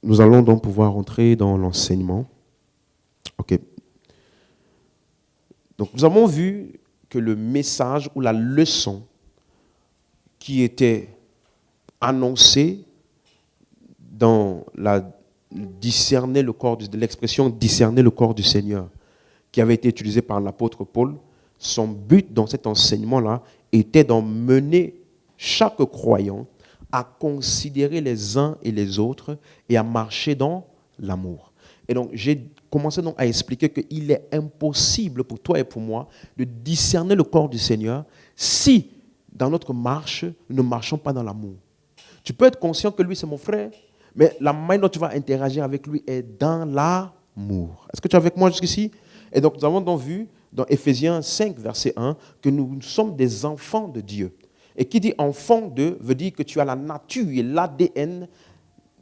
Nous allons donc pouvoir entrer dans l'enseignement. OK. Donc, nous avons vu que le message ou la leçon qui était annoncée dans discerner le corps de l'expression discerner le corps du Seigneur, qui avait été utilisée par l'apôtre Paul, son but dans cet enseignement-là était d'emmener chaque croyant à considérer les uns et les autres et à marcher dans l'amour. Et donc, j'ai commencé donc à expliquer qu'il est impossible pour toi et pour moi de discerner le corps du Seigneur si, dans notre marche, nous ne marchons pas dans l'amour. Tu peux être conscient que lui, c'est mon frère, mais la manière dont tu vas interagir avec lui est dans l'amour. Est-ce que tu es avec moi jusqu'ici? Et donc, nous avons donc vu dans Éphésiens 5, verset 1, que nous sommes des enfants de Dieu. Et qui dit enfant de veut dire que tu as la nature et l'ADN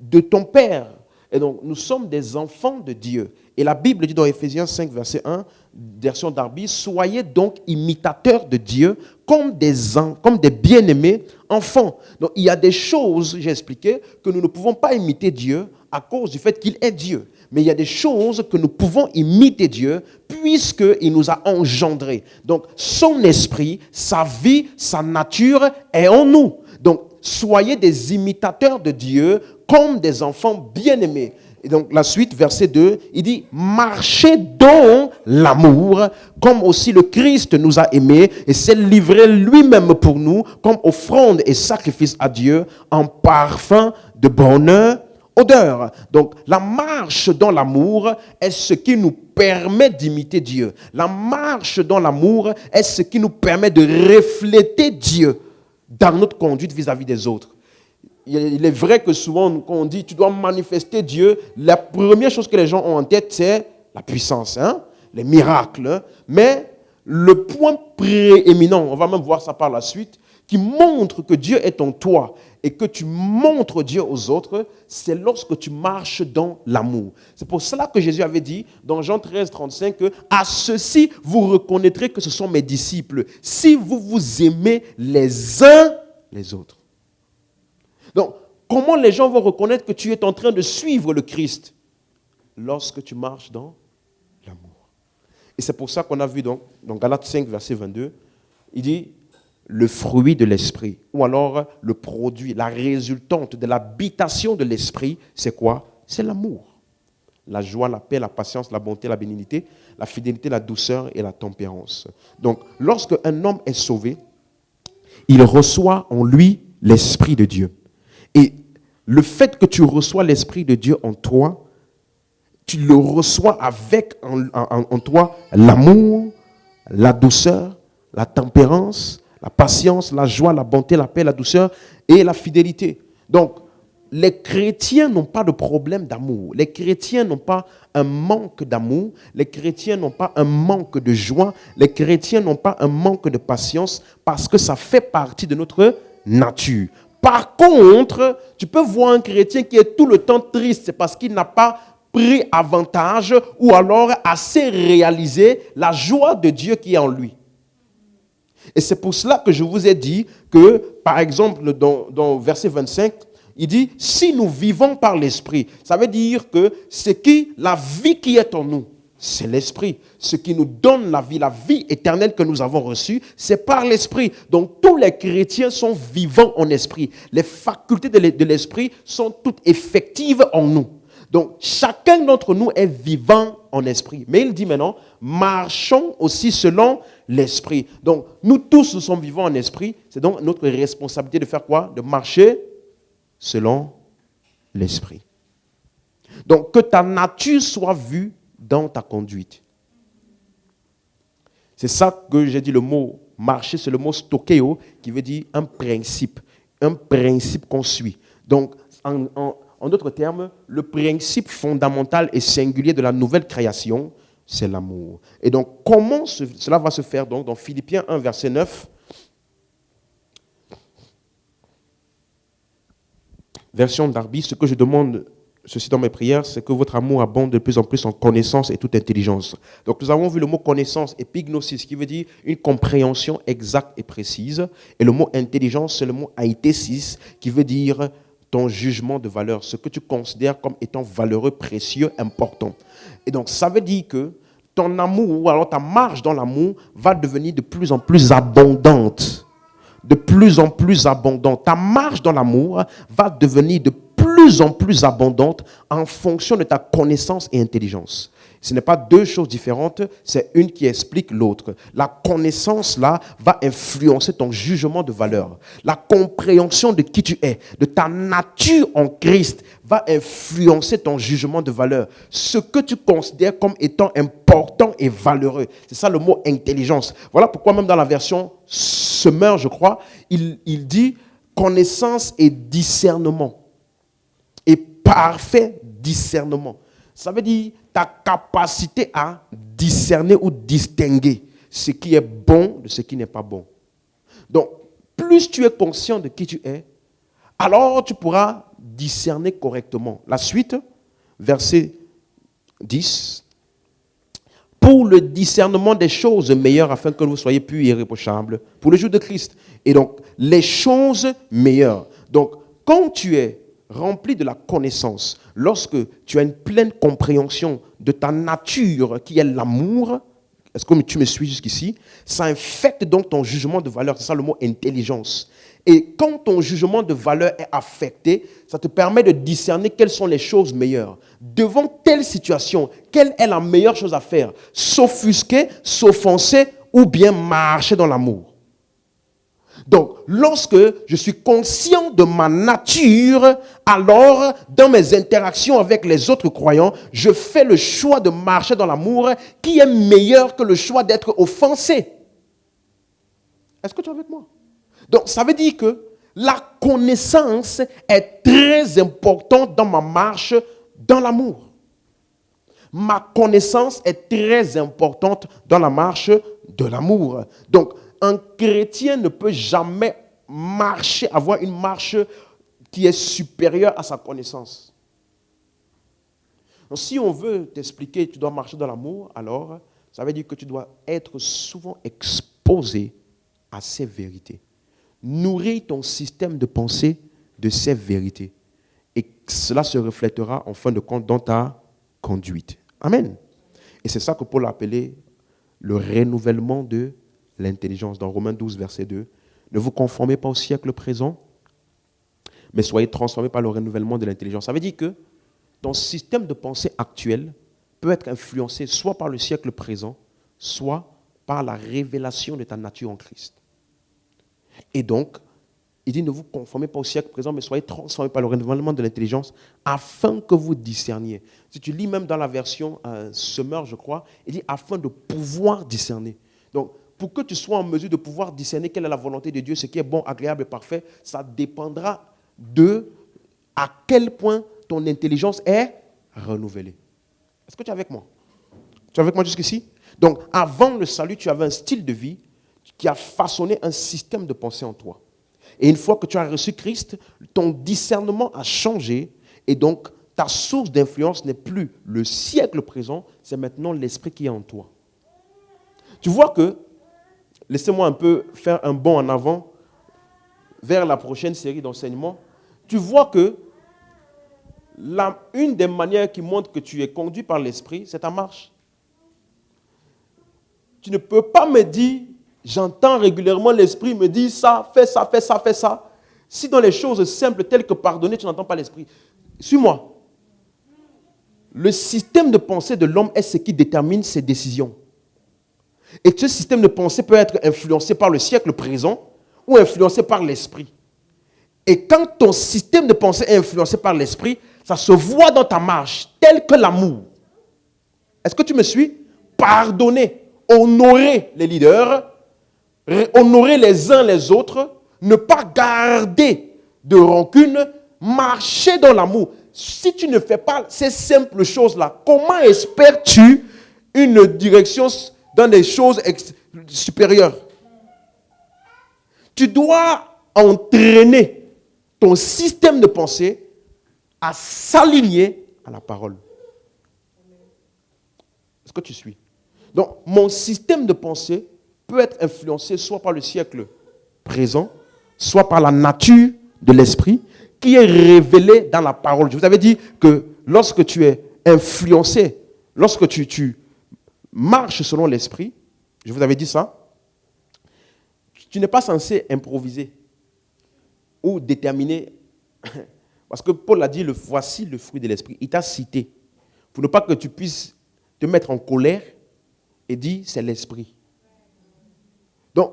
de ton Père. Et donc, nous sommes des enfants de Dieu. Et la Bible dit dans Éphésiens 5, verset 1, version Darby, soyez donc imitateurs de Dieu comme des bien-aimés enfants. Donc, il y a des choses, j'ai expliqué, que nous ne pouvons pas imiter Dieu à cause du fait qu'il est Dieu. Mais il y a des choses que nous pouvons imiter Dieu puisqu'il nous a engendrés. Donc, son esprit, sa vie, sa nature est en nous. Donc, soyez des imitateurs de Dieu comme des enfants bien-aimés. Et donc, la suite, verset 2, il dit, marchez dans l'amour, comme aussi le Christ nous a aimés et s'est livré lui-même pour nous, comme offrande et sacrifice à Dieu, en parfum de bonne odeur. Donc, la marche dans l'amour est ce qui nous permet d'imiter Dieu. La marche dans l'amour est ce qui nous permet de refléter Dieu dans notre conduite vis-à-vis des autres. Il est vrai que souvent, quand on dit tu dois manifester Dieu, la première chose que les gens ont en tête, c'est la puissance, les miracles. Mais le point prééminent, on va même voir ça par la suite, qui montre que Dieu est en toi et que tu montres Dieu aux autres, c'est lorsque tu marches dans l'amour. C'est pour cela que Jésus avait dit dans Jean 13, 35 que « À ceci, vous reconnaîtrez que ce sont mes disciples, si vous vous aimez les uns les autres. » Donc, comment les gens vont reconnaître que tu es en train de suivre le Christ? Lorsque tu marches dans l'amour. Et c'est pour ça qu'on a vu dans Galates 5, verset 22, il dit le fruit de l'esprit, ou alors le produit, la résultante de l'habitation de l'esprit, c'est quoi? C'est l'amour. La joie, la paix, la patience, la bonté, la bénignité, la fidélité, la douceur et la tempérance. Donc, lorsque un homme est sauvé, il reçoit en lui l'Esprit de Dieu. Et le fait que tu reçois l'Esprit de Dieu en toi, tu le reçois avec en toi l'amour, la douceur, la tempérance, la patience, la joie, la bonté, la paix, la douceur et la fidélité. Donc, les chrétiens n'ont pas de problème d'amour. Les chrétiens n'ont pas un manque d'amour. Les chrétiens n'ont pas un manque de joie. Les chrétiens n'ont pas un manque de patience parce que ça fait partie de notre nature. Par contre, tu peux voir un chrétien qui est tout le temps triste, c'est parce qu'il n'a pas pris avantage ou alors assez réalisé la joie de Dieu qui est en lui. Et c'est pour cela que je vous ai dit que, par exemple, dans verset 25, il dit, si nous vivons par l'esprit, ça veut dire que la vie qui est en nous, c'est l'esprit. Ce qui nous donne la vie éternelle que nous avons reçue, c'est par l'esprit. Donc tous les chrétiens sont vivants en esprit. Les facultés de l'esprit sont toutes effectives en nous. Donc chacun d'entre nous est vivant en esprit. Mais il dit maintenant, marchons aussi selon l'esprit. Donc nous tous nous sommes vivants en esprit. C'est donc notre responsabilité de faire quoi? De marcher selon l'esprit. Donc que ta nature soit vue dans ta conduite. C'est ça que j'ai dit, le mot marcher, c'est le mot stokeo, qui veut dire un principe qu'on suit. Donc, en d'autres termes, le principe fondamental et singulier de la nouvelle création, c'est l'amour. Et donc, comment cela va se faire donc dans Philippiens 1, verset 9, version Darby, ce que je demande ceci dans mes prières, c'est que votre amour abonde de plus en plus en connaissance et toute intelligence. Donc nous avons vu le mot connaissance, epignosis, qui veut dire une compréhension exacte et précise. Et le mot intelligence, c'est le mot aïtésis, qui veut dire ton jugement de valeur, ce que tu considères comme étant valeureux, précieux, important. Et donc, ça veut dire que ton amour, ou alors ta marche dans l'amour, va devenir de plus en plus abondante. De plus en plus abondante. Ta marche dans l'amour va devenir de plus en plus abondante en fonction de ta connaissance et intelligence. Ce n'est pas deux choses différentes, c'est une qui explique l'autre. La connaissance, là, va influencer ton jugement de valeur. La compréhension de qui tu es, de ta nature en Christ, va influencer ton jugement de valeur. Ce que tu considères comme étant important et valeureux. C'est ça le mot intelligence. Voilà pourquoi même dans la version Semeur, je crois, il dit connaissance et discernement. Et parfait discernement. Ça veut dire ta capacité à discerner ou distinguer ce qui est bon de ce qui n'est pas bon. Donc, plus tu es conscient de qui tu es, alors tu pourras discerner correctement. La suite, verset 10. Pour le discernement des choses meilleures, afin que vous soyez plus irréprochables, pour le jour de Christ. Et donc, les choses meilleures. Donc, quand tu es rempli de la connaissance, lorsque tu as une pleine compréhension de ta nature qui est l'amour, est-ce que tu me suis jusqu'ici? Ça infecte donc ton jugement de valeur, c'est ça le mot intelligence. Et quand ton jugement de valeur est affecté, ça te permet de discerner quelles sont les choses meilleures. Devant telle situation, quelle est la meilleure chose à faire? S'offusquer, s'offenser ou bien marcher dans l'amour. Donc, lorsque je suis conscient de ma nature, alors, dans mes interactions avec les autres croyants, je fais le choix de marcher dans l'amour qui est meilleur que le choix d'être offensé. Est-ce que tu es avec moi? Donc, ça veut dire que la connaissance est très importante dans ma marche dans l'amour. Ma connaissance est très importante dans la marche de l'amour. Donc, un chrétien ne peut jamais marcher, avoir une marche qui est supérieure à sa connaissance. Donc, si on veut t'expliquer que tu dois marcher dans l'amour, alors ça veut dire que tu dois être souvent exposé à ces vérités. Nourrir ton système de pensée de ces vérités. Et cela se reflètera en fin de compte dans ta conduite. Amen. Et c'est ça que Paul a appelé le renouvellement de l'intelligence. Dans Romains 12, verset 2, ne vous conformez pas au siècle présent, mais soyez transformés par le renouvellement de l'intelligence. Ça veut dire que ton système de pensée actuel peut être influencé soit par le siècle présent, soit par la révélation de ta nature en Christ. Et donc, il dit ne vous conformez pas au siècle présent, mais soyez transformés par le renouvellement de l'intelligence afin que vous discerniez. Si tu lis même dans la version Semeur, je crois, il dit afin de pouvoir discerner. Donc, pour que tu sois en mesure de pouvoir discerner quelle est la volonté de Dieu, ce qui est bon, agréable et parfait, ça dépendra de à quel point ton intelligence est renouvelée. Est-ce que tu es avec moi? Tu es avec moi jusqu'ici? Donc, avant le salut, tu avais un style de vie qui a façonné un système de pensée en toi. Et une fois que tu as reçu Christ, ton discernement a changé et donc ta source d'influence n'est plus le siècle présent, c'est maintenant l'esprit qui est en toi. Tu vois que, laissez-moi un peu faire un bond en avant vers la prochaine série d'enseignements. Tu vois que une des manières qui montre que tu es conduit par l'esprit, c'est ta marche. Tu ne peux pas me dire, j'entends régulièrement l'esprit me dire ça, fais ça, fais ça, fais ça. Si dans les choses simples telles que pardonner, tu n'entends pas l'esprit. Suis-moi. Le système de pensée de l'homme est ce qui détermine ses décisions. Et ce système de pensée peut être influencé par le siècle présent ou influencé par l'esprit. Et quand ton système de pensée est influencé par l'esprit, ça se voit dans ta marche, tel que l'amour. Est-ce que tu me suis? Pardonner, honorer les leaders, honorer les uns les autres, ne pas garder de rancune, marcher dans l'amour. Si tu ne fais pas ces simples choses-là, comment espères-tu une direction dans des choses supérieures? Tu dois entraîner ton système de pensée à s'aligner à la parole. Est-ce que tu suis? Donc, mon système de pensée peut être influencé soit par le siècle présent, soit par la nature de l'esprit, qui est révélé dans la parole. Je vous avais dit que lorsque tu es influencé, lorsque tu marches selon l'esprit, je vous avais dit ça, tu n'es pas censé improviser ou déterminer. Parce que Paul a dit, voici le fruit de l'esprit. Il t'a cité. Pour ne pas que tu puisses te mettre en colère et dire, c'est l'esprit. Donc,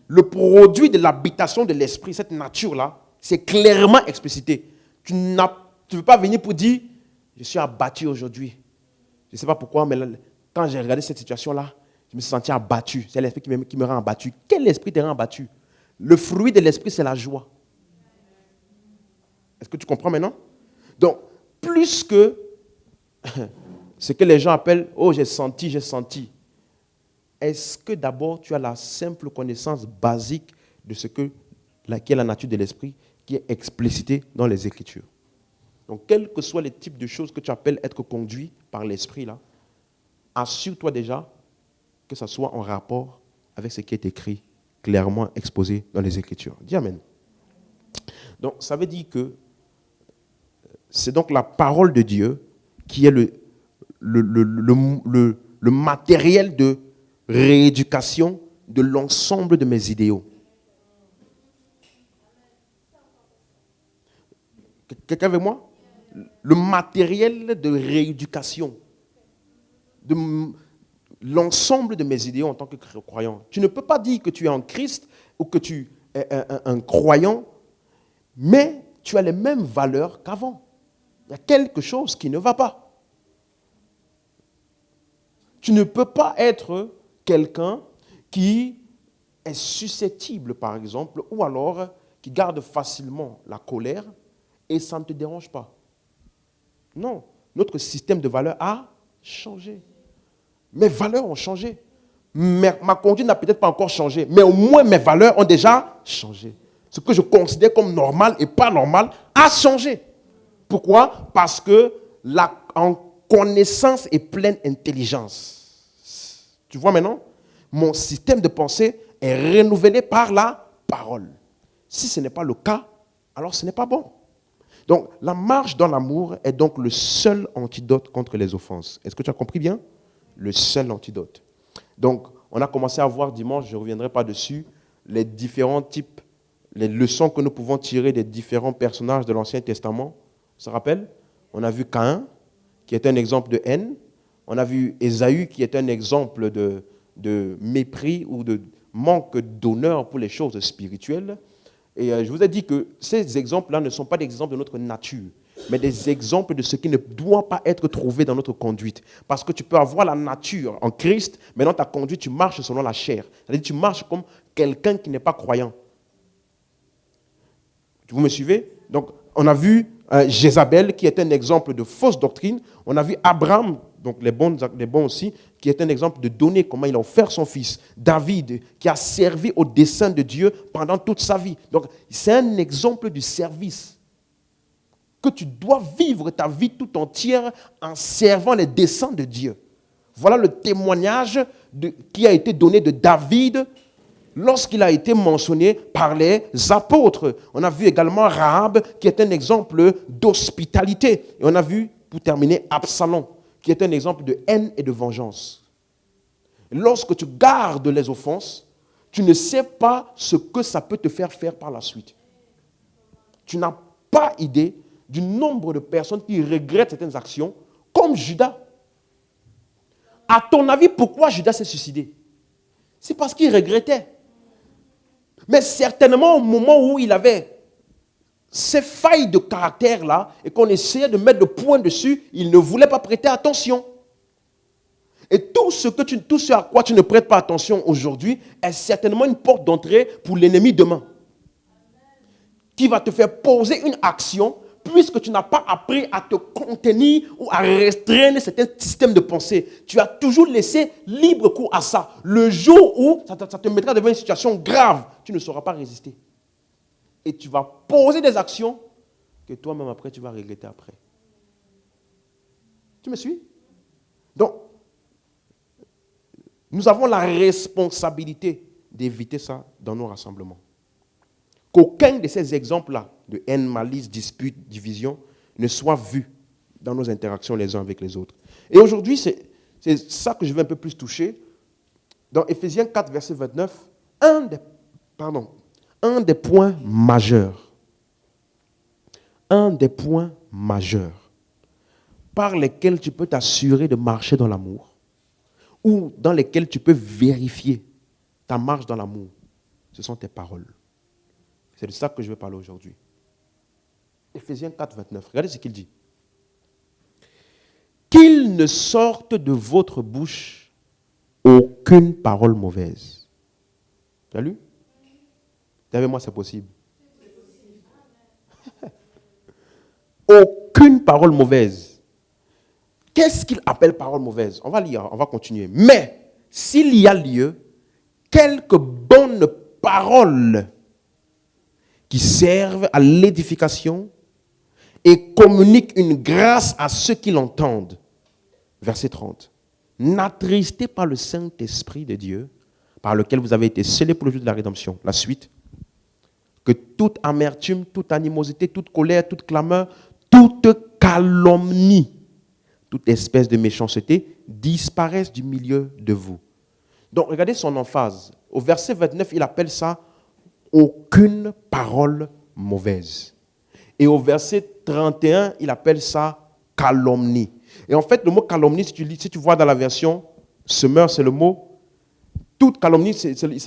le produit de l'habitation de l'esprit, cette nature-là, c'est clairement explicité. Tu ne veux pas venir pour dire, je suis abattu aujourd'hui. Je ne sais pas pourquoi, mais quand j'ai regardé cette situation-là, je me suis senti abattu. C'est l'esprit qui me rend abattu. Quel esprit te rend abattu? Le fruit de l'esprit, c'est la joie. Est-ce que tu comprends maintenant? Donc, plus que ce que les gens appellent, oh, j'ai senti, est-ce que d'abord tu as la simple connaissance basique de ce qui est la nature de l'esprit, qui est explicitée dans les Écritures? Donc, quels que soient les types de choses que tu appelles être conduit par l'esprit, là, assure-toi déjà que ça soit en rapport avec ce qui est écrit, clairement exposé dans les Écritures. Dis Amen. Donc, ça veut dire que c'est donc la parole de Dieu qui est le matériel de rééducation de l'ensemble de mes idéaux. Quelqu'un avec moi? Le matériel de rééducation de l'ensemble de mes idéaux en tant que croyant. Tu ne peux pas dire que tu es en Christ ou que tu es un croyant, mais tu as les mêmes valeurs qu'avant. Il y a quelque chose qui ne va pas. Tu ne peux pas être quelqu'un qui est susceptible, par exemple, ou alors qui garde facilement la colère et ça ne te dérange pas. Non, notre système de valeurs a changé. Mes valeurs ont changé. Ma conduite n'a peut-être pas encore changé, mais au moins mes valeurs ont déjà changé. Ce que je considère comme normal et pas normal a changé. Pourquoi? Parce que en connaissance et pleine intelligence. Tu vois maintenant? Mon système de pensée est renouvelé par la parole. Si ce n'est pas le cas, alors ce n'est pas bon. Donc, la marche dans l'amour est donc le seul antidote contre les offenses. Est-ce que tu as compris bien? Le seul antidote. Donc, on a commencé à voir dimanche, je ne reviendrai pas dessus, les différents types, les leçons que nous pouvons tirer des différents personnages de l'Ancien Testament. On se rappelle? On a vu Caïn, qui est un exemple de haine. On a vu Ésaü, qui est un exemple de mépris ou de manque d'honneur pour les choses spirituelles. Et je vous ai dit que ces exemples-là ne sont pas des exemples de notre nature, mais des exemples de ce qui ne doit pas être trouvé dans notre conduite. Parce que tu peux avoir la nature en Christ, mais dans ta conduite, tu marches selon la chair. C'est-à-dire que tu marches comme quelqu'un qui n'est pas croyant. Vous me suivez? Donc, on a vu Jézabel, qui est un exemple de fausse doctrine. On a vu Abraham, donc les bons aussi, qui est un exemple de donner comment il a offert son fils. David, qui a servi au dessein de Dieu pendant toute sa vie. Donc, c'est un exemple du service. Que tu dois vivre ta vie tout entière en servant les desseins de Dieu. Voilà le témoignage qui a été donné de David lorsqu'il a été mentionné par les apôtres. On a vu également Rahab, qui est un exemple d'hospitalité. Et on a vu, pour terminer, Absalom, qui est un exemple de haine et de vengeance. Lorsque tu gardes les offenses, tu ne sais pas ce que ça peut te faire par la suite. Tu n'as pas idée du nombre de personnes qui regrettent certaines actions, comme Judas. À ton avis, pourquoi Judas s'est suicidé? C'est parce qu'il regrettait. Mais certainement, au moment où il avait ces failles de caractère-là, et qu'on essayait de mettre le point dessus, il ne voulait pas prêter attention. Et tout ce à quoi tu ne prêtes pas attention aujourd'hui est certainement une porte d'entrée pour l'ennemi demain. Qui va te faire poser une action, puisque tu n'as pas appris à te contenir ou à restreindre certains systèmes de pensée. Tu as toujours laissé libre cours à ça. Le jour où ça te mettra devant une situation grave, tu ne sauras pas résister. Et tu vas poser des actions que toi-même après, tu vas regretter après. Tu me suis? Donc, nous avons la responsabilité d'éviter ça dans nos rassemblements. Qu'aucun de ces exemples-là de haine, malice, dispute, division ne soit vu dans nos interactions les uns avec les autres. Et aujourd'hui, c'est ça que je vais un peu plus toucher. Dans Éphésiens 4, verset 29, un des points majeurs par lesquels tu peux t'assurer de marcher dans l'amour ou dans lesquels tu peux vérifier ta marche dans l'amour, ce sont tes paroles. C'est de ça que je vais parler aujourd'hui. Éphésiens 4, 29. Regardez ce qu'il dit. Qu'il ne sorte de votre bouche aucune parole mauvaise. Tu as lu? Tu avec moi, c'est possible. Aucune parole mauvaise. Qu'est-ce qu'il appelle parole mauvaise? On va lire, on va continuer. Mais, s'il y a lieu, quelques bonnes paroles qui servent à l'édification et communiquent une grâce à ceux qui l'entendent. Verset 30. N'attristez pas le Saint-Esprit de Dieu, par lequel vous avez été scellés pour le jour de la rédemption. La suite. Que toute amertume, toute animosité, toute colère, toute clameur, toute calomnie, toute espèce de méchanceté disparaissent du milieu de vous. Donc, regardez son emphase. Au verset 29, il appelle ça « aucune parole mauvaise ». Et au verset 31, il appelle ça « calomnie ». Et en fait, le mot « calomnie », si tu vois dans la version Semeur, c'est le mot « toute calomnie »,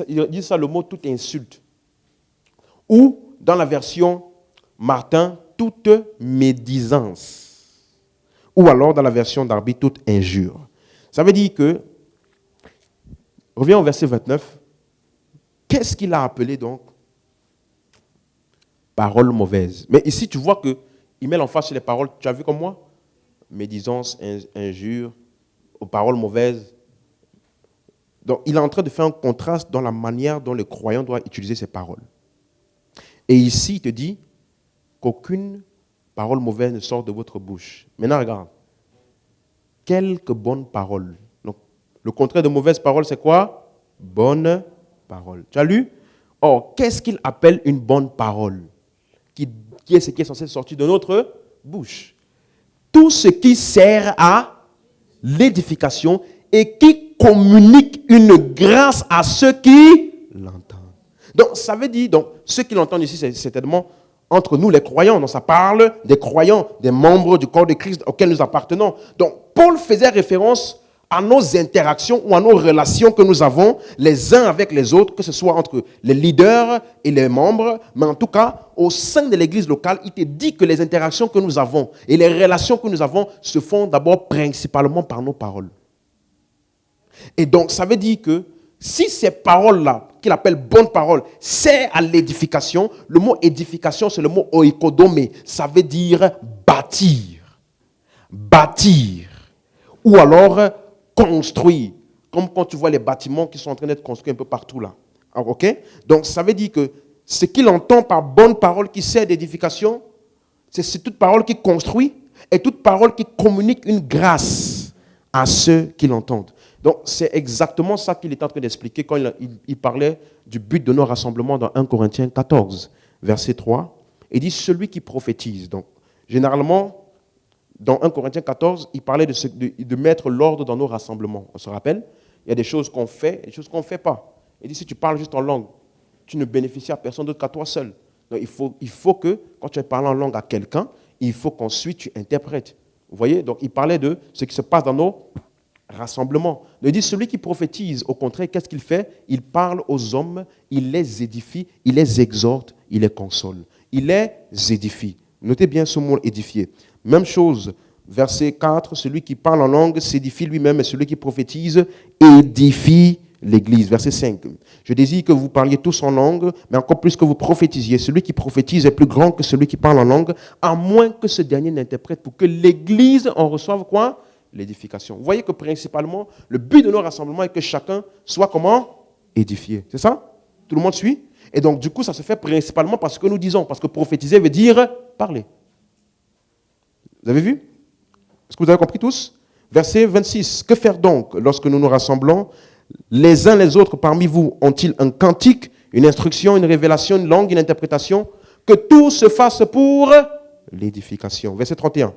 il dit ça le mot « toute insulte ». Ou, dans la version Martin, « toute médisance ». Ou alors, dans la version Darby, « toute injure ». Ça veut dire que, reviens au verset 29, qu'est-ce qu'il a appelé donc parole mauvaise? Mais ici, tu vois qu'il met l'emphase sur les paroles, tu as vu comme moi? Médisance, injure, aux paroles mauvaises. Donc, il est en train de faire un contraste dans la manière dont le croyant doit utiliser ses paroles. Et ici, il te dit qu'aucune parole mauvaise ne sort de votre bouche. Maintenant, regarde. Quelques bonnes paroles. Donc, le contraire de mauvaise parole, c'est quoi? Bonne parole. Tu as lu? Or, qu'est-ce qu'il appelle une bonne parole? Qui est ce qui est censé sortir de notre bouche? Tout ce qui sert à l'édification et qui communique une grâce à ceux qui l'entendent. Donc, ça veut dire, donc, ceux qui l'entendent ici, c'est certainement entre nous les croyants. Donc, ça parle des croyants, des membres du corps de Christ auxquels nous appartenons. Donc, Paul faisait référence à nos interactions ou à nos relations que nous avons les uns avec les autres, que ce soit entre les leaders et les membres, mais en tout cas, au sein de l'église locale, il te dit que les interactions que nous avons et les relations que nous avons se font d'abord principalement par nos paroles. Et donc, ça veut dire que si ces paroles-là, qu'il appelle bonnes paroles, servent à l'édification, le mot édification, c'est le mot oikodomé, ça veut dire bâtir. Bâtir. Ou alors construire. Comme quand tu vois les bâtiments qui sont en train d'être construits un peu partout là. Ok? Donc, ça veut dire que ce qu'il entend par bonne parole qui sert d'édification, c'est toute parole qui construit et toute parole qui communique une grâce à ceux qui l'entendent. Donc, c'est exactement ça qu'il est en train d'expliquer quand il parlait du but de nos rassemblements dans 1 Corinthiens 14, verset 3. Il dit « celui qui prophétise ». Donc, généralement, dans 1 Corinthiens 14, il parlait de mettre l'ordre dans nos rassemblements. On se rappelle? Il y a des choses qu'on fait et des choses qu'on ne fait pas. Il dit, si tu parles juste en langue, tu ne bénéficies à personne d'autre qu'à toi seul. Donc, il faut que, quand tu parles en langue à quelqu'un, il faut qu'ensuite tu interprètes. Vous voyez? Donc, il parlait de ce qui se passe dans nos rassemblements. Il dit, celui qui prophétise, au contraire, qu'est-ce qu'il fait? Il parle aux hommes, il les édifie, il les exhorte, il les console. Il les édifie. Notez bien ce mot édifier. Même chose, verset 4, celui qui parle en langue s'édifie lui-même et celui qui prophétise édifie l'Église. Verset 5, je désire que vous parliez tous en langue, mais encore plus que vous prophétisiez. Celui qui prophétise est plus grand que celui qui parle en langue, à moins que ce dernier n'interprète pour que l'Église en reçoive quoi? L'édification. Vous voyez que principalement, le but de nos rassemblements est que chacun soit comment? Édifié. C'est ça? Tout le monde suit? Et donc, du coup, ça se fait principalement parce que nous disons, parce que prophétiser veut dire parler. Vous avez vu? Est-ce que vous avez compris tous? Verset 26. Que faire donc lorsque nous nous rassemblons? Les uns les autres parmi vous ont-ils un cantique, une instruction, une révélation, une langue, une interprétation? que tout se fasse pour l'édification. Verset 31.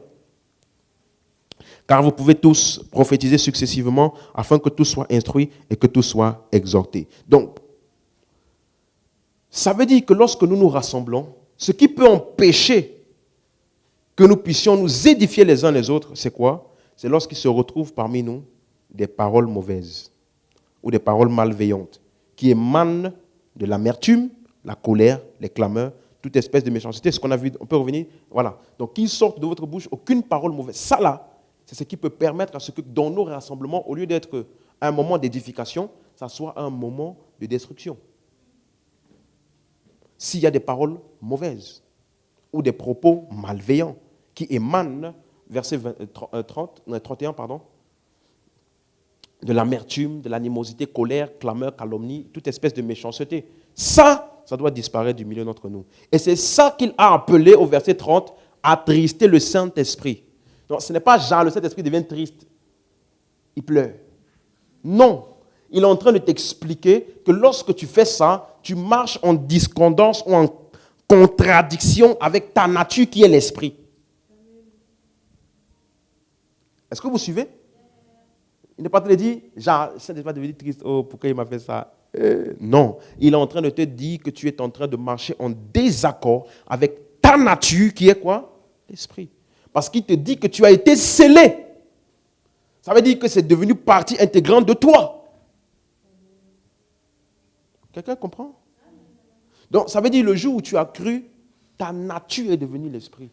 Car vous pouvez tous prophétiser successivement afin que tout soit instruit et que tout soit exhorté. Donc, ça veut dire que lorsque nous nous rassemblons, ce qui peut empêcher que nous puissions nous édifier les uns les autres, c'est quoi? C'est lorsqu'il se retrouve parmi nous des paroles mauvaises ou des paroles malveillantes qui émanent de l'amertume, la colère, les clameurs, toute espèce de méchanceté. Ce qu'on a vu, on peut revenir. Voilà. Donc, qu'il sorte de votre bouche aucune parole mauvaise. Ça là, c'est ce qui peut permettre à ce que dans nos rassemblements, au lieu d'être un moment d'édification, ça soit un moment de destruction. S'il y a des paroles mauvaises ou des propos malveillants qui émanent, verset 31, de l'amertume, de l'animosité, colère, clameur, calomnie, toute espèce de méchanceté. Ça doit disparaître du milieu d'entre nous. Et c'est ça qu'il a appelé au verset 30, attrister le Saint-Esprit. Donc ce n'est pas genre le Saint-Esprit devient triste, il pleure. Non, il est en train de t'expliquer que lorsque tu fais ça, tu marches en discordance ou en contradiction avec ta nature qui est l'esprit. Est-ce que vous suivez? Il n'est pas en train de dire, genre, ça n'est pas devenu triste, oh, pourquoi il m'a fait ça? Non, il est en train de te dire que tu es en train de marcher en désaccord avec ta nature qui est quoi? L'esprit. Parce qu'il te dit que tu as été scellé. Ça veut dire que c'est devenu partie intégrante de toi. Quelqu'un comprend? Donc, ça veut dire le jour où tu as cru, ta nature est devenue l'esprit.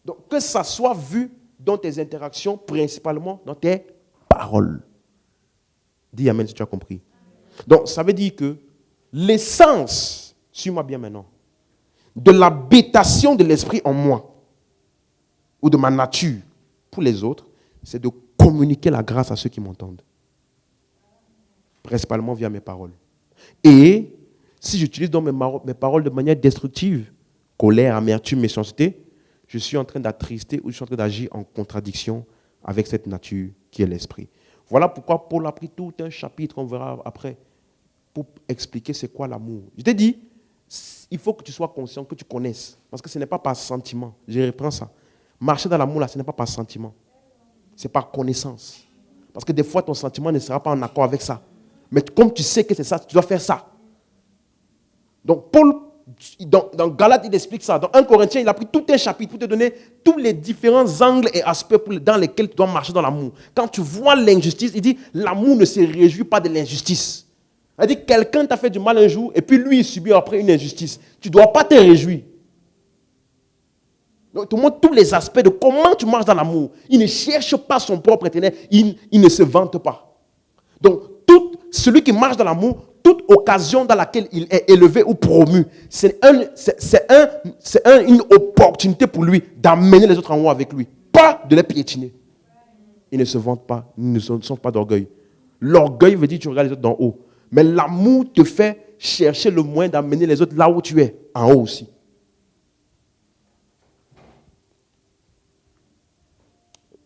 Donc, que ça soit vu dans tes interactions, principalement dans tes paroles. Dis amen si tu as compris. Donc, ça veut dire que l'essence, suis-moi bien maintenant, de l'habitation de l'esprit en moi, ou de ma nature pour les autres, c'est de communiquer la grâce à ceux qui m'entendent. Principalement via mes paroles. Et si j'utilise donc mes paroles de manière destructive, colère, amertume, méchanceté, je suis en train d'attrister ou je suis en train d'agir en contradiction avec cette nature qui est l'esprit. Voilà pourquoi Paul a pris tout un chapitre, on verra après, pour expliquer c'est quoi l'amour. Je t'ai dit, il faut que tu sois conscient, que tu connaisses. Parce que ce n'est pas par sentiment. Je reprends ça. Marcher dans l'amour, là, ce n'est pas par sentiment. C'est par connaissance. Parce que des fois, ton sentiment ne sera pas en accord avec ça. Mais comme tu sais que c'est ça, tu dois faire ça. Donc, Paul, dans Galates, il explique ça. Dans 1 Corinthiens, il a pris tout un chapitre pour te donner tous les différents angles et aspects dans lesquels tu dois marcher dans l'amour. Quand tu vois l'injustice, il dit, l'amour ne se réjouit pas de l'injustice. Il dit, quelqu'un t'a fait du mal un jour, et puis lui, il subit après une injustice. Tu ne dois pas te réjouir. Donc, il te montre tous les aspects de comment tu marches dans l'amour. Il ne cherche pas son propre intérêt, il ne se vante pas. Donc, celui qui marche dans l'amour, toute occasion dans laquelle il est élevé ou promu, c'est une opportunité pour lui d'amener les autres en haut avec lui, pas de les piétiner. Il ne se vante pas, il ne sont pas d'orgueil. L'orgueil veut dire que tu regardes les autres d'en haut. Mais l'amour te fait chercher le moyen d'amener les autres là où tu es, en haut aussi.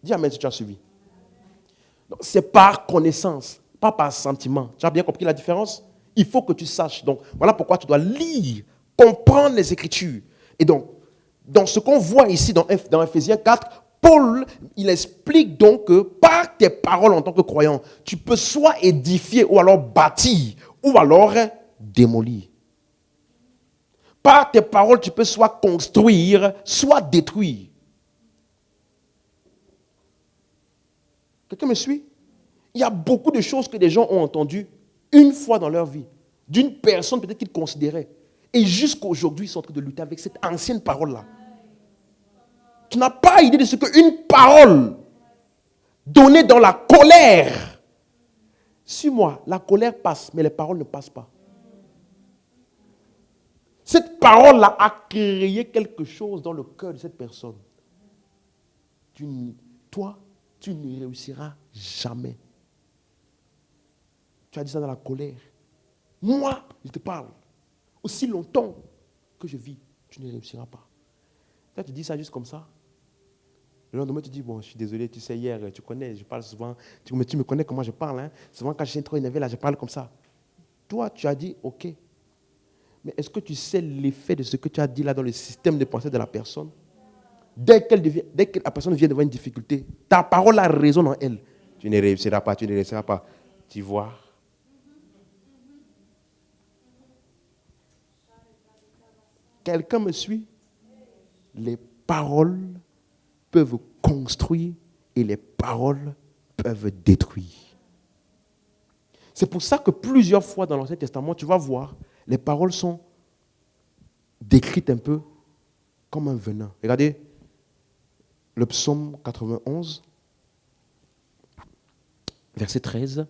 Dis amen si tu as suivi. C'est par connaissance, pas par sentiment. Tu as bien compris la différence? Il faut que tu saches. Donc, voilà pourquoi tu dois lire, comprendre les Écritures. Et donc, dans ce qu'on voit ici dans Ephésiens 4, Paul, il explique donc que par tes paroles en tant que croyant, tu peux soit édifier ou alors bâtir ou alors démolir. Par tes paroles, tu peux soit construire, soit détruire. Quelqu'un me suit? Il y a beaucoup de choses que des gens ont entendues une fois dans leur vie, d'une personne peut-être qu'ils considéraient. Et jusqu'à aujourd'hui, ils sont en train de lutter avec cette ancienne parole-là. Tu n'as pas idée de ce qu'une parole donnée dans la colère. Suis-moi, la colère passe, mais les paroles ne passent pas. Cette parole-là a créé quelque chose dans le cœur de cette personne. Toi, tu ne réussiras jamais. Tu as dit ça dans la colère. Moi, je te parle. Aussi longtemps que je vis, tu ne réussiras pas. Toi, tu dis ça juste comme ça. Le lendemain, tu dis, bon, je suis désolé, tu sais, hier, tu connais, je parle souvent. Tu me connais comment je parle. Hein? Souvent, quand je suis trop énervé, là, je parle comme ça. Toi, tu as dit, ok. Mais est-ce que tu sais l'effet de ce que tu as dit là dans le système de pensée de la personne? Dès que la personne vient devant une difficulté, ta parole a raison en elle. Tu ne réussiras pas, tu ne réussiras pas. Tu vois? Quelqu'un me suit? Les paroles peuvent construire et les paroles peuvent détruire. C'est pour ça que plusieurs fois dans l'Ancien Testament, tu vas voir, les paroles sont décrites un peu comme un venin. Regardez le psaume 91, verset 13.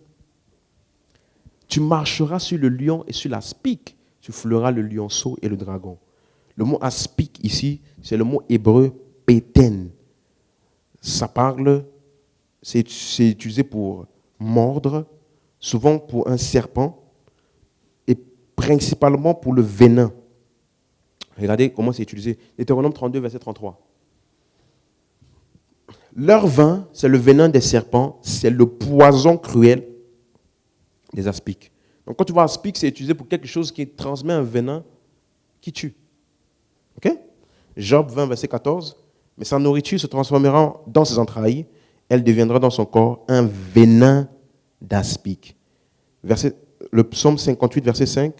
Tu marcheras sur le lion et sur l'aspic, tu fouleras le lionceau et le dragon. Le mot aspic ici, c'est le mot hébreu péten. Ça parle, c'est utilisé pour mordre, souvent pour un serpent et principalement pour le venin. Regardez comment c'est utilisé. Deutéronome 32, verset 33. Leur vin, c'est le venin des serpents, c'est le poison cruel des aspics. Donc quand tu vois aspic, c'est utilisé pour quelque chose qui transmet un venin qui tue. Ok? Job 20, verset 14. Mais sa nourriture se transformera dans ses entrailles, elle deviendra dans son corps un venin d'aspic. Le psaume 58, verset 5.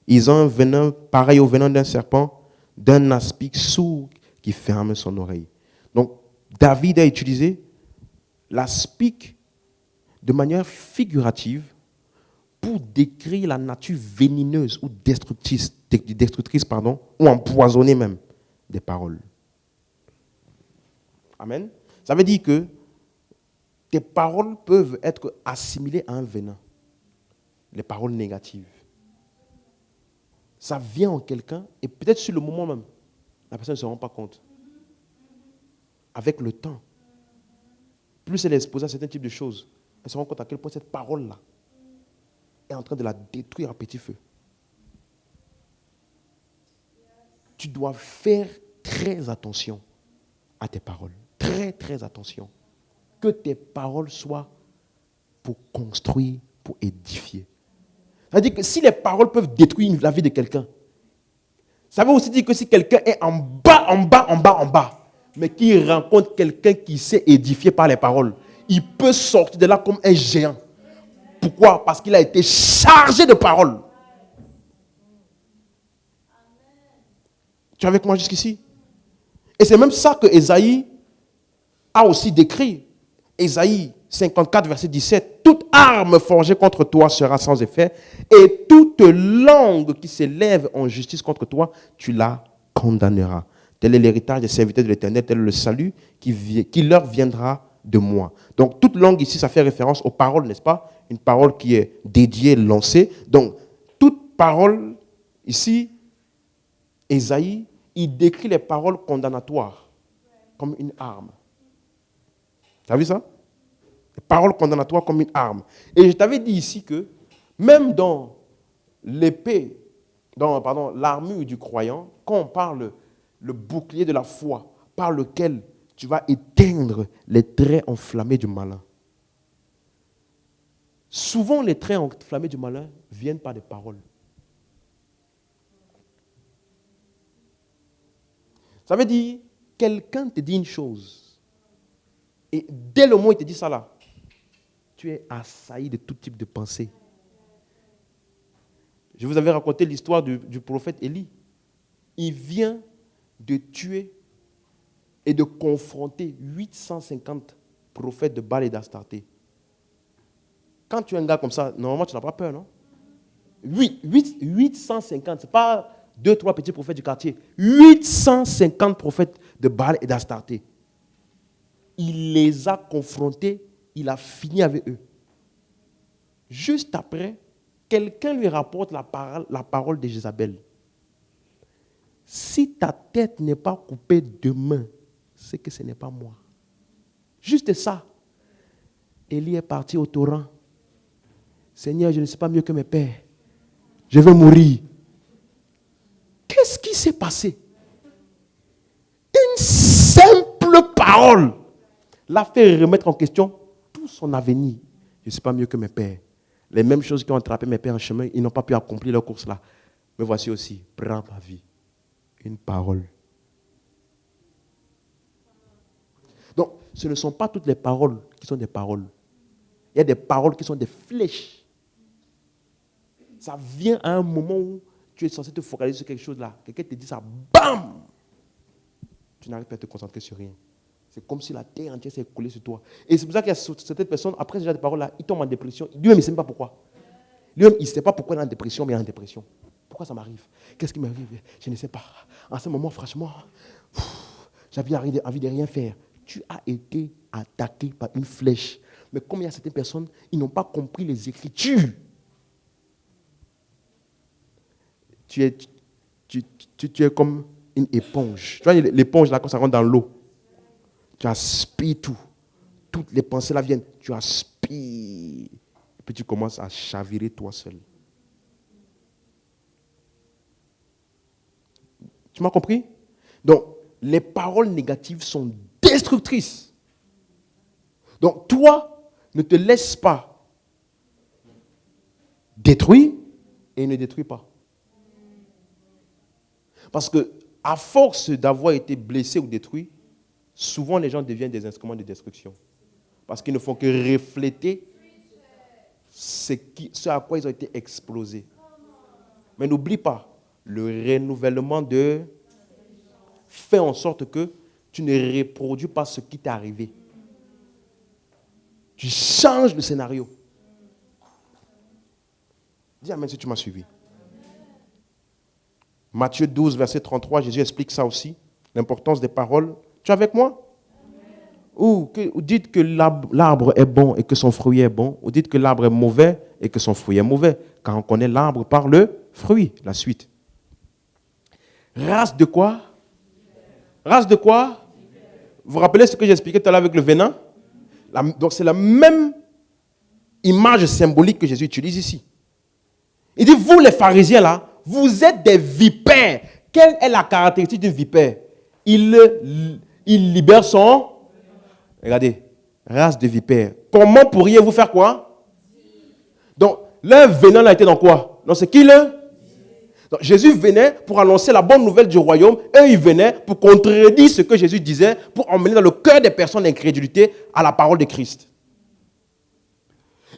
Ils ont un venin pareil au venin d'un serpent, d'un aspic sourd qui ferme son oreille. Donc, David a utilisé l'aspic de manière figurative pour décrire la nature vénineuse ou destructrice ou empoisonnée même des paroles. Amen. Ça veut dire que tes paroles peuvent être assimilées à un venin. Les paroles négatives. Ça vient en quelqu'un et peut-être sur le moment même, la personne ne se rend pas compte. Avec le temps, plus elle est exposée à certains types de choses, elle se rend compte à quel point cette parole-là est en train de la détruire à petit feu. Tu dois faire très attention à tes paroles. Très, très attention. Que tes paroles soient pour construire, pour édifier. Ça veut dire que si les paroles peuvent détruire la vie de quelqu'un, ça veut aussi dire que si quelqu'un est en bas, mais qu'il rencontre quelqu'un qui s'est édifié par les paroles, il peut sortir de là comme un géant. Pourquoi? Parce qu'il a été chargé de paroles. Tu es avec moi jusqu'ici? Et c'est même ça que Ésaïe a aussi décrit. Ésaïe 54, verset 17. Toute arme forgée contre toi sera sans effet, et toute langue qui s'élève en justice contre toi, tu la condamneras. Tel est l'héritage des serviteurs de l'Éternel, tel est le salut qui leur viendra de moi. Donc, toute langue ici, ça fait référence aux paroles, n'est-ce pas? Une parole qui est dédiée, lancée. Donc, toute parole, ici, Ésaïe, il décrit les paroles condamnatoires comme une arme. Tu as vu ça? Les paroles condamnatoires comme une arme. Et je t'avais dit ici que même dans l'armure du croyant, quand on parle le bouclier de la foi par lequel tu vas éteindre les traits enflammés du malin. Souvent, les traits enflammés du malin viennent par des paroles. Ça veut dire, quelqu'un te dit une chose, et dès le moment où il te dit ça là, tu es assailli de tout type de pensée. Je vous avais raconté l'histoire du prophète Élie. Il vient de tuer et de confronter 850 prophètes de Baal et d'Astarté. Quand tu es un gars comme ça, normalement tu n'as pas peur, non? 850, ce n'est pas 2-3 petits prophètes du quartier. 850 prophètes de Baal et d'Astarté. Il les a confrontés, il a fini avec eux. Juste après, quelqu'un lui rapporte la parole de Jézabel. Si ta tête n'est pas coupée demain, c'est que ce n'est pas moi. Juste ça. Élie est parti au torrent. Seigneur, je ne sais pas mieux que mes pères. Je vais mourir. Qu'est-ce qui s'est passé? Une simple parole l'a fait remettre en question tout son avenir. Je ne sais pas mieux que mes pères. Les mêmes choses qui ont attrapé mes pères en chemin, ils n'ont pas pu accomplir leur course là. Mais voici aussi, prends ma vie. Une parole. Donc, ce ne sont pas toutes les paroles qui sont des paroles. Il y a des paroles qui sont des flèches. Ça vient à un moment où tu es censé te focaliser sur quelque chose là. Quelqu'un te dit ça, bam! Tu n'arrives pas à te concentrer sur rien. C'est comme si la terre entière s'est collée sur toi. Et c'est pour ça qu'il y a certaines personnes, après ce genre de paroles là, ils tombent en dépression. Lui-même, il ne sait même pas pourquoi. Lui-même, il ne sait pas pourquoi il est en dépression, mais il est en dépression. Pourquoi ça m'arrive? Qu'est-ce qui m'arrive? Je ne sais pas. En ce moment, franchement, j'avais envie de rien faire. Tu as été attaqué par une flèche. Mais comme il y a certaines personnes, ils n'ont pas compris les Écritures. Tu es comme une éponge. Tu vois l'éponge là, quand ça rentre dans l'eau, tu aspires tout. Toutes les pensées là viennent, tu aspires. Et puis tu commences à chavirer toi seul. Tu m'as compris? Donc, les paroles négatives sont destructrices. Donc, toi, ne te laisse pas détruire et ne détruis pas. Parce que, à force d'avoir été blessé ou détruit, souvent les gens deviennent des instruments de destruction. Parce qu'ils ne font que refléter ce à quoi ils ont été explosés. Mais n'oublie pas, le renouvellement fait en sorte que tu ne reproduis pas ce qui t'est arrivé. Tu changes le scénario. Dis amen si tu m'as suivi. Matthieu 12, verset 33, Jésus explique ça aussi, l'importance des paroles. Tu es avec moi? Ou dites que l'arbre est bon et que son fruit est bon, ou dites que l'arbre est mauvais et que son fruit est mauvais, car on connaît l'arbre par le fruit. La suite. Race de quoi? Race de quoi? Vous vous rappelez ce que j'ai expliqué tout à l'heure avec le venin? Donc c'est la même image symbolique que Jésus utilise ici. Il dit, vous les pharisiens là, vous êtes des vipères. Quelle est la caractéristique d'une vipère? Il libère son... Regardez, race de vipères. Comment pourriez-vous faire quoi? Donc, leur venin a été dans quoi? Dans ce qu'il est. Donc, Jésus venait pour annoncer la bonne nouvelle du royaume. Eux, ils venaient pour contredire ce que Jésus disait, pour emmener dans le cœur des personnes l'incrédulité à la parole de Christ.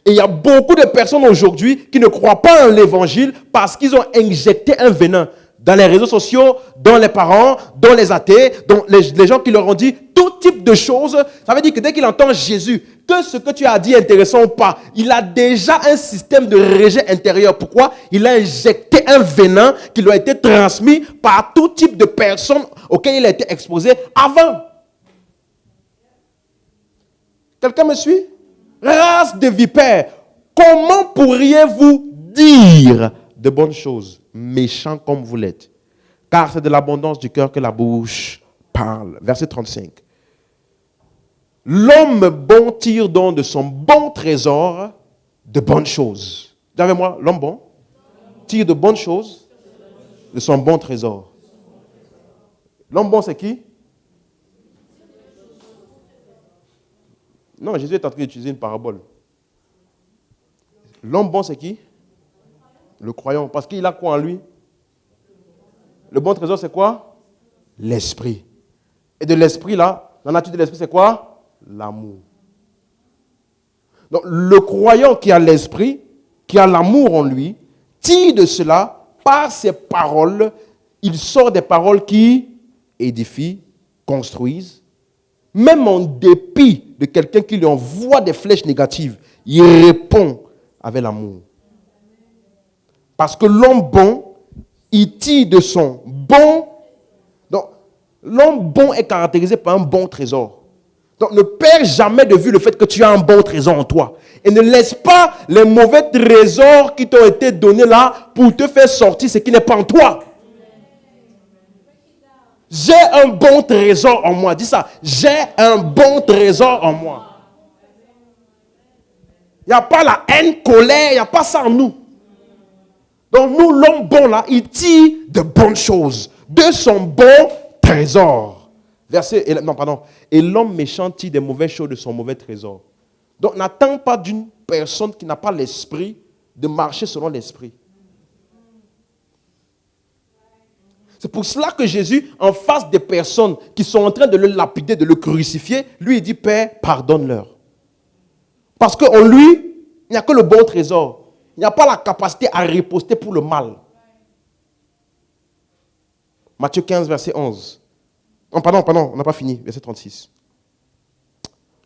Et il y a beaucoup de personnes aujourd'hui qui ne croient pas en l'évangile parce qu'ils ont injecté un venin dans les réseaux sociaux, dans les parents, dans les athées, dans les gens qui leur ont dit tout type de choses. Ça veut dire que dès qu'il entend Jésus, que ce que tu as dit est intéressant ou pas, il a déjà un système de rejet intérieur. Pourquoi? Il a injecté un venin qui lui a été transmis par tout type de personnes auxquelles il a été exposé avant. Quelqu'un me suit? Race de vipères, comment pourriez-vous dire de bonnes choses, méchants comme vous l'êtes? Car c'est de l'abondance du cœur que la bouche parle. Verset 35. L'homme bon tire donc de son bon trésor de bonnes choses. Dis avec moi, l'homme bon tire de bonnes choses de son bon trésor. L'homme bon, c'est qui? Non, Jésus est en train d'utiliser une parabole. L'homme bon, c'est qui? Le croyant. Parce qu'il a quoi en lui? Le bon trésor, c'est quoi? L'esprit. Et de l'esprit, là, la nature de l'esprit, c'est quoi? L'amour. Donc, le croyant qui a l'esprit, qui a l'amour en lui, tire de cela, par ses paroles, il sort des paroles qui édifient, construisent. Même en dépit de quelqu'un qui lui envoie des flèches négatives, il répond avec l'amour. Parce que l'homme bon, il tire de son bon. Donc, l'homme bon est caractérisé par un bon trésor. Donc, ne perds jamais de vue le fait que tu as un bon trésor en toi. Et ne laisse pas les mauvais trésors qui t'ont été donnés là pour te faire sortir ce qui n'est pas en toi. J'ai un bon trésor en moi. Dis ça. J'ai un bon trésor en moi. Il n'y a pas la haine, colère, il n'y a pas ça en nous. Donc nous, l'homme bon là, il tire de bonnes choses, de son bon trésor. Et l'homme méchant tire des mauvaises choses de son mauvais trésor. Donc n'attends pas d'une personne qui n'a pas l'esprit de marcher selon l'esprit. C'est pour cela que Jésus, en face des personnes qui sont en train de le lapider, de le crucifier, lui, il dit, Père, pardonne-leur. Parce qu'en lui, il n'y a que le bon trésor. Il n'y a pas la capacité à riposter pour le mal. Matthieu 15, verset 11. Oh, pardon, on n'a pas fini, verset 36.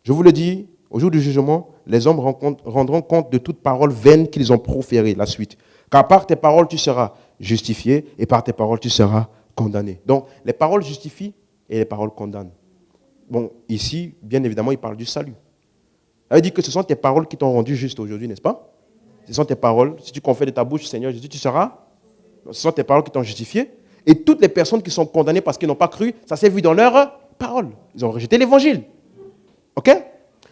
Je vous le dis, au jour du jugement, les hommes rendront compte de toute parole vaine qu'ils ont proférée. La suite. Car par tes paroles, tu seras justifié et par tes paroles, tu seras condamné. Donc, les paroles justifient et les paroles condamnent. Bon, ici, bien évidemment, il parle du salut. Ça veut dire que ce sont tes paroles qui t'ont rendu juste aujourd'hui, n'est-ce pas? Ce sont tes paroles. Si tu confesses de ta bouche, Seigneur Jésus, tu seras. Ce sont tes paroles qui t'ont justifié. Et toutes les personnes qui sont condamnées parce qu'ils n'ont pas cru, ça s'est vu dans leurs paroles. Ils ont rejeté l'évangile. OK?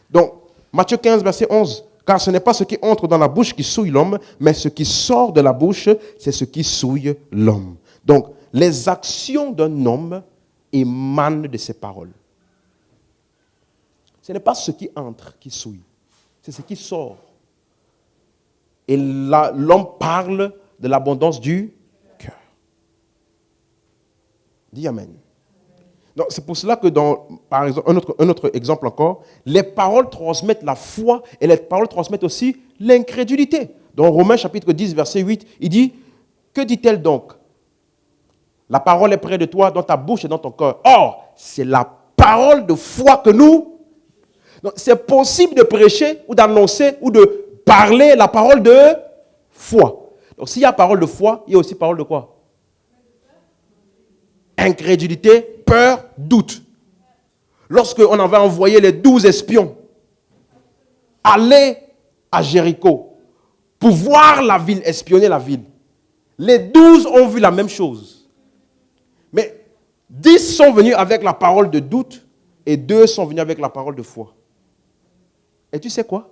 Donc, Matthieu 15, verset 11. Car ce n'est pas ce qui entre dans la bouche qui souille l'homme, mais ce qui sort de la bouche, c'est ce qui souille l'homme. Donc, les actions d'un homme émanent de ses paroles. Ce n'est pas ce qui entre qui souille, c'est ce qui sort. Et là, l'homme parle de l'abondance du cœur. Dis Amen. Donc, c'est pour cela que, par exemple, un autre exemple encore, les paroles transmettent la foi et les paroles transmettent aussi l'incrédulité. Dans Romains chapitre 10, verset 8, il dit, que dit-elle donc? La parole est près de toi, dans ta bouche et dans ton cœur. Or, c'est la parole de foi que nous... Donc, c'est possible de prêcher ou d'annoncer ou de parler la parole de foi. Donc, s'il y a parole de foi, il y a aussi parole de quoi? Incrédulité, peur, doute. Lorsqu'on avait envoyé les 12 espions aller à Jéricho pour voir la ville, espionner la ville, les 12 ont vu la même chose. Mais 10 sont venus avec la parole de doute et 2 sont venus avec la parole de foi. Et tu sais quoi?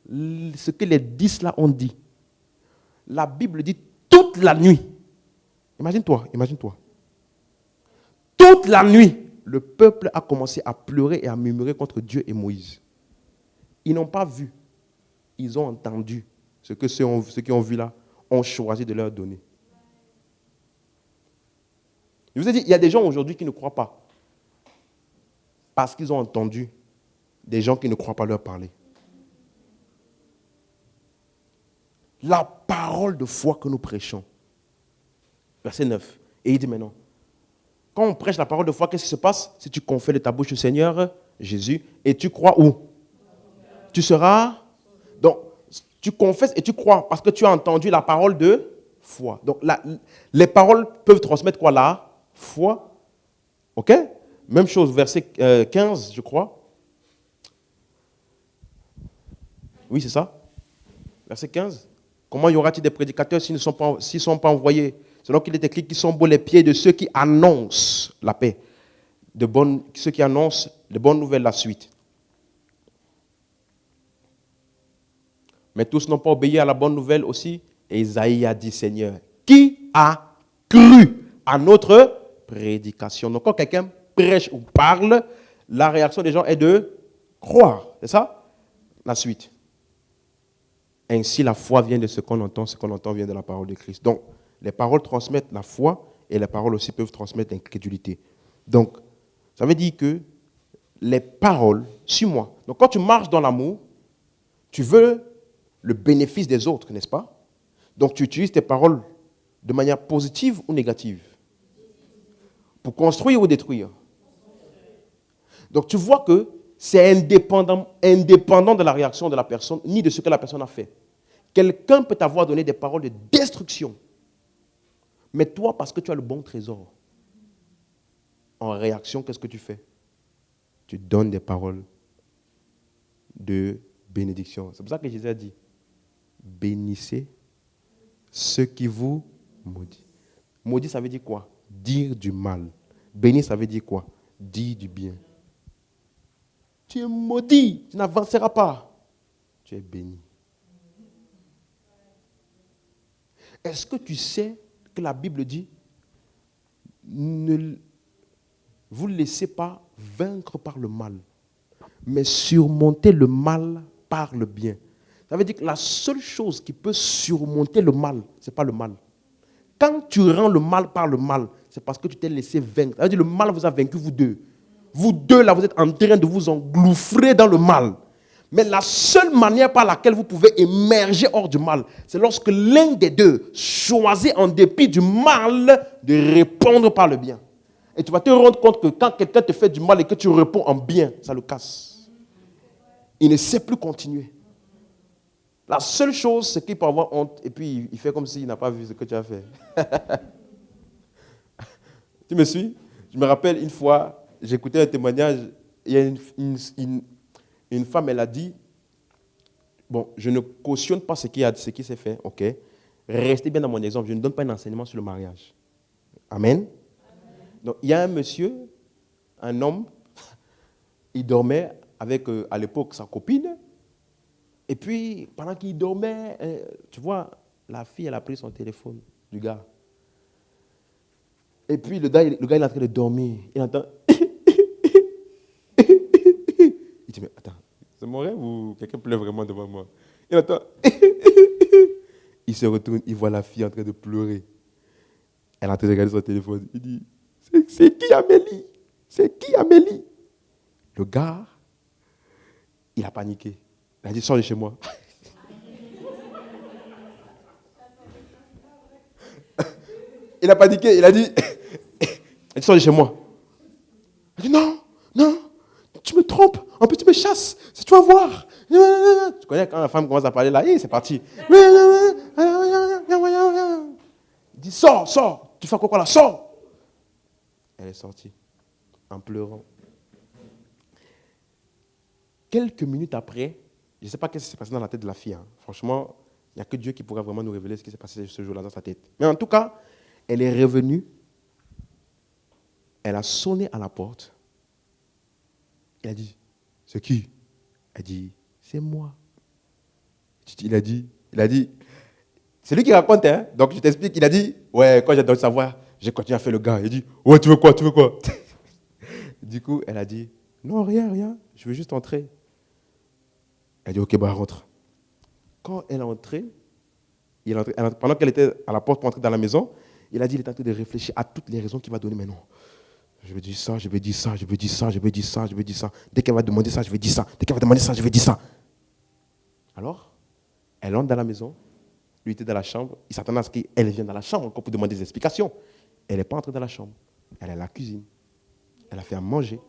Ce que les 10 là ont dit, la Bible dit toute la nuit. Imagine-toi. Toute la nuit, le peuple a commencé à pleurer et à murmurer contre Dieu et Moïse. Ils n'ont pas vu, ils ont entendu ce que ceux qui ont vu là ont choisi de leur donner. Je vous ai dit, il y a des gens aujourd'hui qui ne croient pas parce qu'ils ont entendu des gens qui ne croient pas leur parler. La parole de foi que nous prêchons. Verset 9. Et il dit maintenant, quand on prêche la parole de foi, qu'est-ce qui se passe? Si tu confesses de ta bouche le Seigneur Jésus et tu crois où? Tu seras... Donc, tu confesses et tu crois parce que tu as entendu la parole de foi. Donc, les paroles peuvent transmettre quoi? La foi. OK? Même chose, verset 15, je crois. Oui, c'est ça. Verset 15. Comment y aura-t-il des prédicateurs s'ils ne sont pas envoyés? Selon qu'il est écrit qu'ils sont beaux les pieds de ceux qui annoncent la paix, ceux qui annoncent de bonnes nouvelles, la suite. Mais tous n'ont pas obéi à la bonne nouvelle aussi. Et Isaïe a dit, Seigneur, qui a cru à notre prédication? Donc quand quelqu'un prêche ou parle, la réaction des gens est de croire. C'est ça? La suite. Ainsi, la foi vient de ce qu'on entend vient de la parole de Christ. Donc, les paroles transmettent la foi et les paroles aussi peuvent transmettre l'incrédulité. Donc, ça veut dire que les paroles, suis-moi. Donc, quand tu marches dans l'amour, tu veux le bénéfice des autres, n'est-ce pas? Donc, tu utilises tes paroles de manière positive ou négative? Pour construire ou détruire? Donc, tu vois que c'est indépendant de la réaction de la personne, ni de ce que la personne a fait. Quelqu'un peut t'avoir donné des paroles de destruction. Mais toi, parce que tu as le bon trésor, en réaction, qu'est-ce que tu fais? Tu donnes des paroles de bénédiction. C'est pour ça que Jésus a dit, bénissez ceux qui vous maudissent. Maudit, ça veut dire quoi? Dire du mal. Béni, ça veut dire quoi? Dire du bien. Tu es maudit, tu n'avanceras pas. Tu es béni. Est-ce que tu sais que la Bible dit, ne vous laissez pas vaincre par le mal, mais surmonter le mal par le bien. Ça veut dire que la seule chose qui peut surmonter le mal, ce n'est pas le mal. Quand tu rends le mal par le mal, c'est parce que tu t'es laissé vaincre. Ça veut dire le mal vous a vaincu, vous deux. Vous deux, là, vous êtes en train de vous engouffrer dans le mal. Mais la seule manière par laquelle vous pouvez émerger hors du mal, c'est lorsque l'un des deux choisit en dépit du mal de répondre par le bien. Et tu vas te rendre compte que quand quelqu'un te fait du mal et que tu réponds en bien, ça le casse. Il ne sait plus continuer. La seule chose, c'est qu'il peut avoir honte et puis il fait comme s'il n'a pas vu ce que tu as fait. Tu me suis? Je me rappelle une fois, j'écoutais un témoignage, il y a une femme, elle a dit, bon, je ne cautionne pas ce qui s'est fait, ok? Restez bien dans mon exemple, je ne donne pas un enseignement sur le mariage. Amen? Donc, il y a un monsieur, un homme, il dormait avec, à l'époque, sa copine. Et puis, pendant qu'il dormait, tu vois, la fille, elle a pris son téléphone du gars. Et puis, le gars, il est en train de dormir. Il entend... Il dit, mais attends, c'est mon rêve ou quelqu'un pleure vraiment devant moi? Il entend... Il se retourne, il voit la fille en train de pleurer. Elle est en train de regarder son téléphone. Il dit, c'est qui Amélie? C'est qui Amélie? Le gars, il a paniqué. Il a dit, sors de chez moi. Il a paniqué, il a dit, sors de chez moi. Il a dit, non, non, tu me trompes, en plus tu me chasses, tu vas voir. Tu connais quand la femme commence à parler là, c'est parti. Il dit, sors, sors, tu fais quoi là, sors. Elle est sortie, en pleurant. Quelques minutes après, je ne sais pas ce qui s'est passé dans la tête de la fille. Hein. Franchement, il n'y a que Dieu qui pourra vraiment nous révéler ce qui s'est passé ce jour-là dans sa tête. Mais en tout cas, elle est revenue. Elle a sonné à la porte. Il a dit, c'est qui? Elle dit, c'est moi. Il a dit, c'est lui qui raconte, hein? Donc je t'explique, il a dit, ouais, quand j'ai donné sa voix, j'ai continué à faire le gars. Il dit, ouais, tu veux quoi? Du coup, elle a dit, non, rien, je veux juste entrer. Elle a dit, ok, bah rentre. Quand elle est entrée, pendant qu'elle était à la porte pour entrer dans la maison, il a dit, il est en train de réfléchir à toutes les raisons qu'il va donner. Mais non, je vais dire ça, je vais dire ça, je vais dire ça, je vais dire ça, je vais dire ça. Dès qu'elle va demander ça, je vais dire ça. Dès qu'elle va demander ça, je vais dire ça. Alors, elle entre dans la maison, lui était dans la chambre, il s'attendait à ce qu'elle vienne dans la chambre encore pour demander des explications. Elle n'est pas entrée dans la chambre. Elle est à la cuisine. Elle a fait à manger.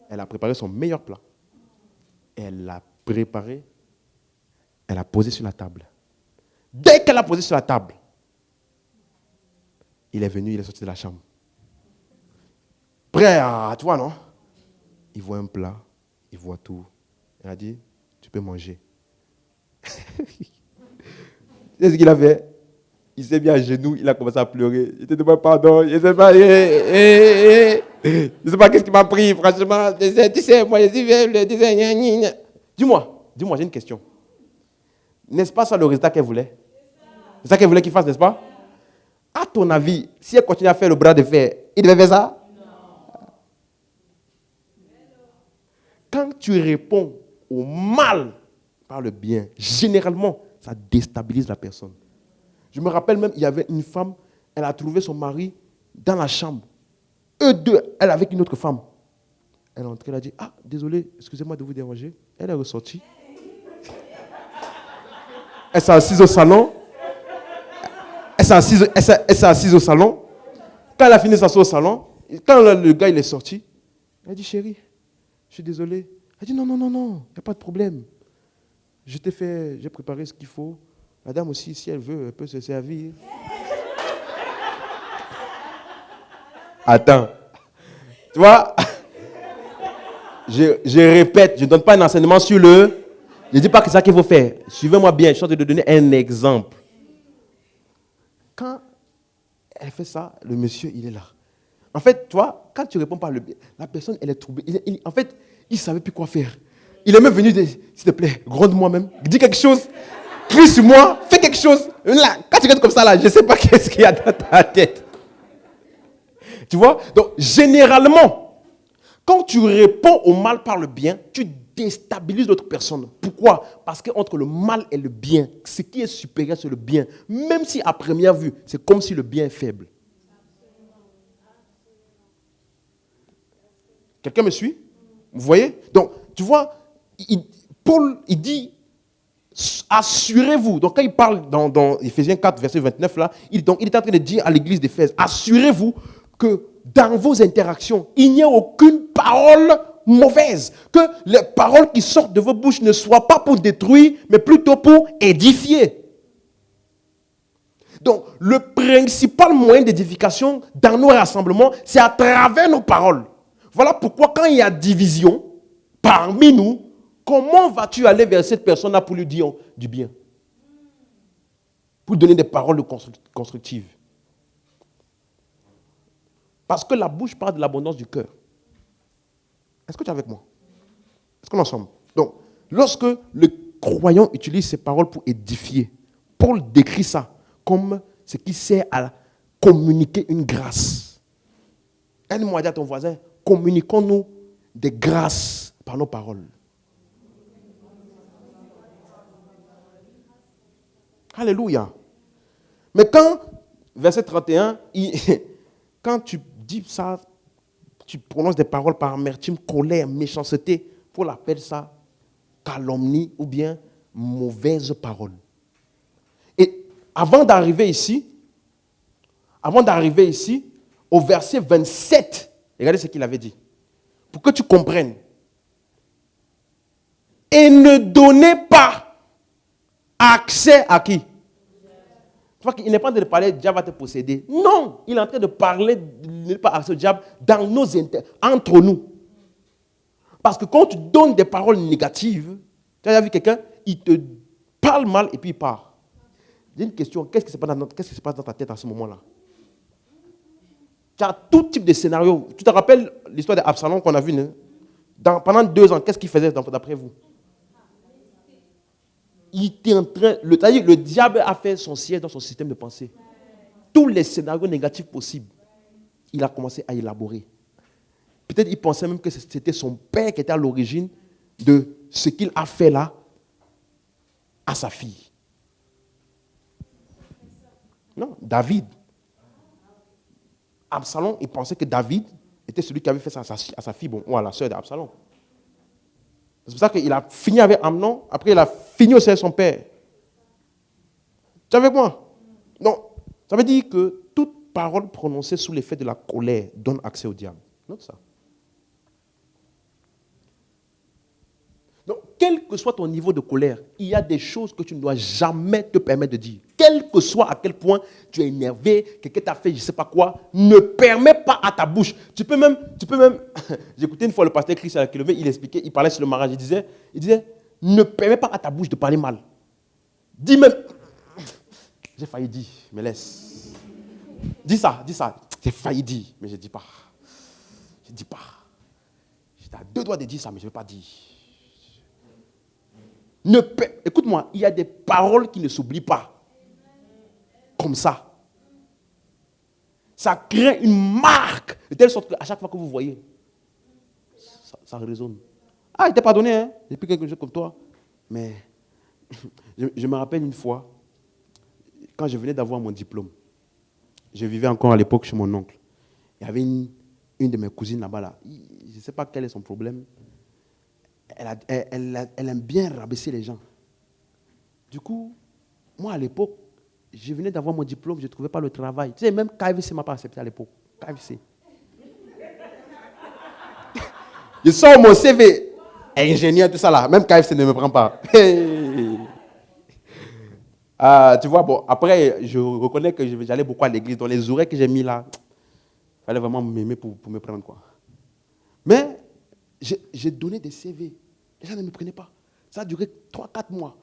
Elle a préparé son meilleur plat. Elle l'a préparé. Elle a posé sur la table. Dès qu'elle a posé sur la table, il est venu, il est sorti de la chambre. Prêt à, tu vois, non? Il voit un plat, il voit tout. Elle a dit, tu peux manger. C'est ce qu'il a fait. Il s'est mis à genoux, il a commencé à pleurer. Il te demande pardon. Je ne sais pas, je sais pas qu'est-ce qui m'a pris, franchement. Tu sais, moi, je disais, dis-moi, j'ai une question. N'est-ce pas ça le résultat qu'elle voulait? C'est ça qu'elle voulait qu'il fasse, n'est-ce pas? À ton avis, si elle continue à faire le bras de fer, il devait faire ça? Non. Quand tu réponds au mal par le bien, généralement, ça déstabilise la personne. Je me rappelle même, il y avait une femme, elle a trouvé son mari dans la chambre. Eux deux, elle avec une autre femme. Elle est entrée, elle a dit, ah, désolé, excusez-moi de vous déranger. Elle est ressortie. Elle s'est assise au salon. Elle s'est assise au salon. Quand elle a fini de s'asseoir au salon, quand le gars il est sorti, elle a dit, chérie, je suis désolé. Elle a dit, non, il n'y a pas de problème. J'ai préparé ce qu'il faut. La dame aussi, si elle veut, elle peut se servir. Attends. Tu vois, je répète, je ne donne pas un enseignement sur le... Je ne dis pas que c'est ça qu'il faut faire. Suivez-moi bien, je suis en train de donner un exemple. Quand elle fait ça, le monsieur, il est là. En fait, toi, quand tu réponds par le bien, la personne, elle est troublée. En fait, il ne savait plus quoi faire. Il est même venu dire, s'il te plaît, gronde-moi même, dis quelque chose, crie sur moi, fais quelque chose. Là, quand tu regardes comme ça, là, je ne sais pas qu'est-ce qu'il y a dans ta tête. Tu vois? Donc, généralement, quand tu réponds au mal par le bien, tu déstabilise l'autre personne. Pourquoi? Parce qu'entre le mal et le bien, ce qui est supérieur, c'est le bien. Même si à première vue, c'est comme si le bien est faible. Quelqu'un me suit? Vous voyez? Donc, tu vois, Paul, il dit, assurez-vous. Donc, quand il parle dans Éphésiens 4, verset 29, là, il est en train de dire à l'église d'Éphèse, assurez-vous que dans vos interactions, il n'y ait aucune parole mauvaise. Que les paroles qui sortent de vos bouches ne soient pas pour détruire, mais plutôt pour édifier. Donc, le principal moyen d'édification dans nos rassemblements, c'est à travers nos paroles. Voilà pourquoi quand il y a division parmi nous, comment vas-tu aller vers cette personne-là pour lui dire du bien? Pour lui donner des paroles constructives. Parce que la bouche parle de l'abondance du cœur. Est-ce que tu es avec moi? Est-ce qu'on est ensemble? Donc, lorsque le croyant utilise ces paroles pour édifier, Paul décrit ça comme ce qui sert à communiquer une grâce. Aide-moi à dire à ton voisin, communiquons-nous des grâces par nos paroles. Alléluia. Mais quand, verset 31, quand tu dis ça, tu prononces des paroles par amertume, colère, méchanceté, Paul appelle ça calomnie ou bien mauvaise parole. Et avant d'arriver ici, au verset 27, regardez ce qu'il avait dit. Pour que tu comprennes. Et ne donnez pas accès à qui? Tu vois qu'il n'est pas en train de parler, le diable va te posséder. Non, il est en train de parler, ne pas accès au diable dans entre nous. Parce que quand tu donnes des paroles négatives, tu as vu quelqu'un, il te parle mal et puis il part. J'ai une question, qu'est-ce qui se passe dans ta tête à ce moment-là? Tu as tout type de scénario. Tu te rappelles l'histoire d'Absalom qu'on a vu, non? Pendant 2 ans, qu'est-ce qu'il faisait d'après vous? Il était en train, le diable a fait son siège dans son système de pensée. Tous les scénarios négatifs possibles, il a commencé à élaborer. Peut-être il pensait même que c'était son père qui était à l'origine de ce qu'il a fait là à sa fille. Non, David. Absalom, il pensait que David était celui qui avait fait ça à sa fille, ou à la sœur d'Absalom. C'est pour ça qu'il a fini avec Amnon, après il a fini aussi avec son père. Tu es avec moi? Non. Ça veut dire que toute parole prononcée sous l'effet de la colère donne accès au diable. Note ça. Donc, quel que soit ton niveau de colère, il y a des choses que tu ne dois jamais te permettre de dire. Quel que soit à quel point tu es énervé, quelqu'un t'a fait je ne sais pas quoi, ne permets pas à ta bouche. Tu peux même j'écoutais une fois le pasteur Chris à la kilomètre, il expliquait, il parlait sur le mariage, il disait, ne permets pas à ta bouche de parler mal. Dis même, j'ai failli dire, mais laisse. Dis ça, j'ai failli dire, mais je ne dis pas. Je ne dis pas. J'étais à 2 doigts de dire ça, mais je ne veux pas dire. Écoute-moi, il y a des paroles qui ne s'oublient pas. Comme ça. Ça crée une marque, de telle sorte qu'à chaque fois que vous voyez, ça résonne. Ah, il t'a pardonné, hein? J'ai pris quelque chose comme toi. Mais je me rappelle une fois, quand je venais d'avoir mon diplôme, je vivais encore à l'époque chez mon oncle. Il y avait une de mes cousines là-bas. Là. Je ne sais pas quel est son problème. Elle aime bien rabaisser les gens. Du coup, moi à l'époque, je venais d'avoir mon diplôme, je ne trouvais pas le travail. Tu sais, même KFC ne m'a pas accepté à l'époque. KFC. Je sors mon CV, ingénieur, tout ça là. Même KFC ne me prend pas. Tu vois, bon, après, je reconnais que j'allais beaucoup à l'église. Dans les oreilles que j'ai mis là, il fallait vraiment m'aimer pour me prendre, quoi. Mais j'ai donné des CV. Les gens ne me prenaient pas. Ça a duré 3-4 mois.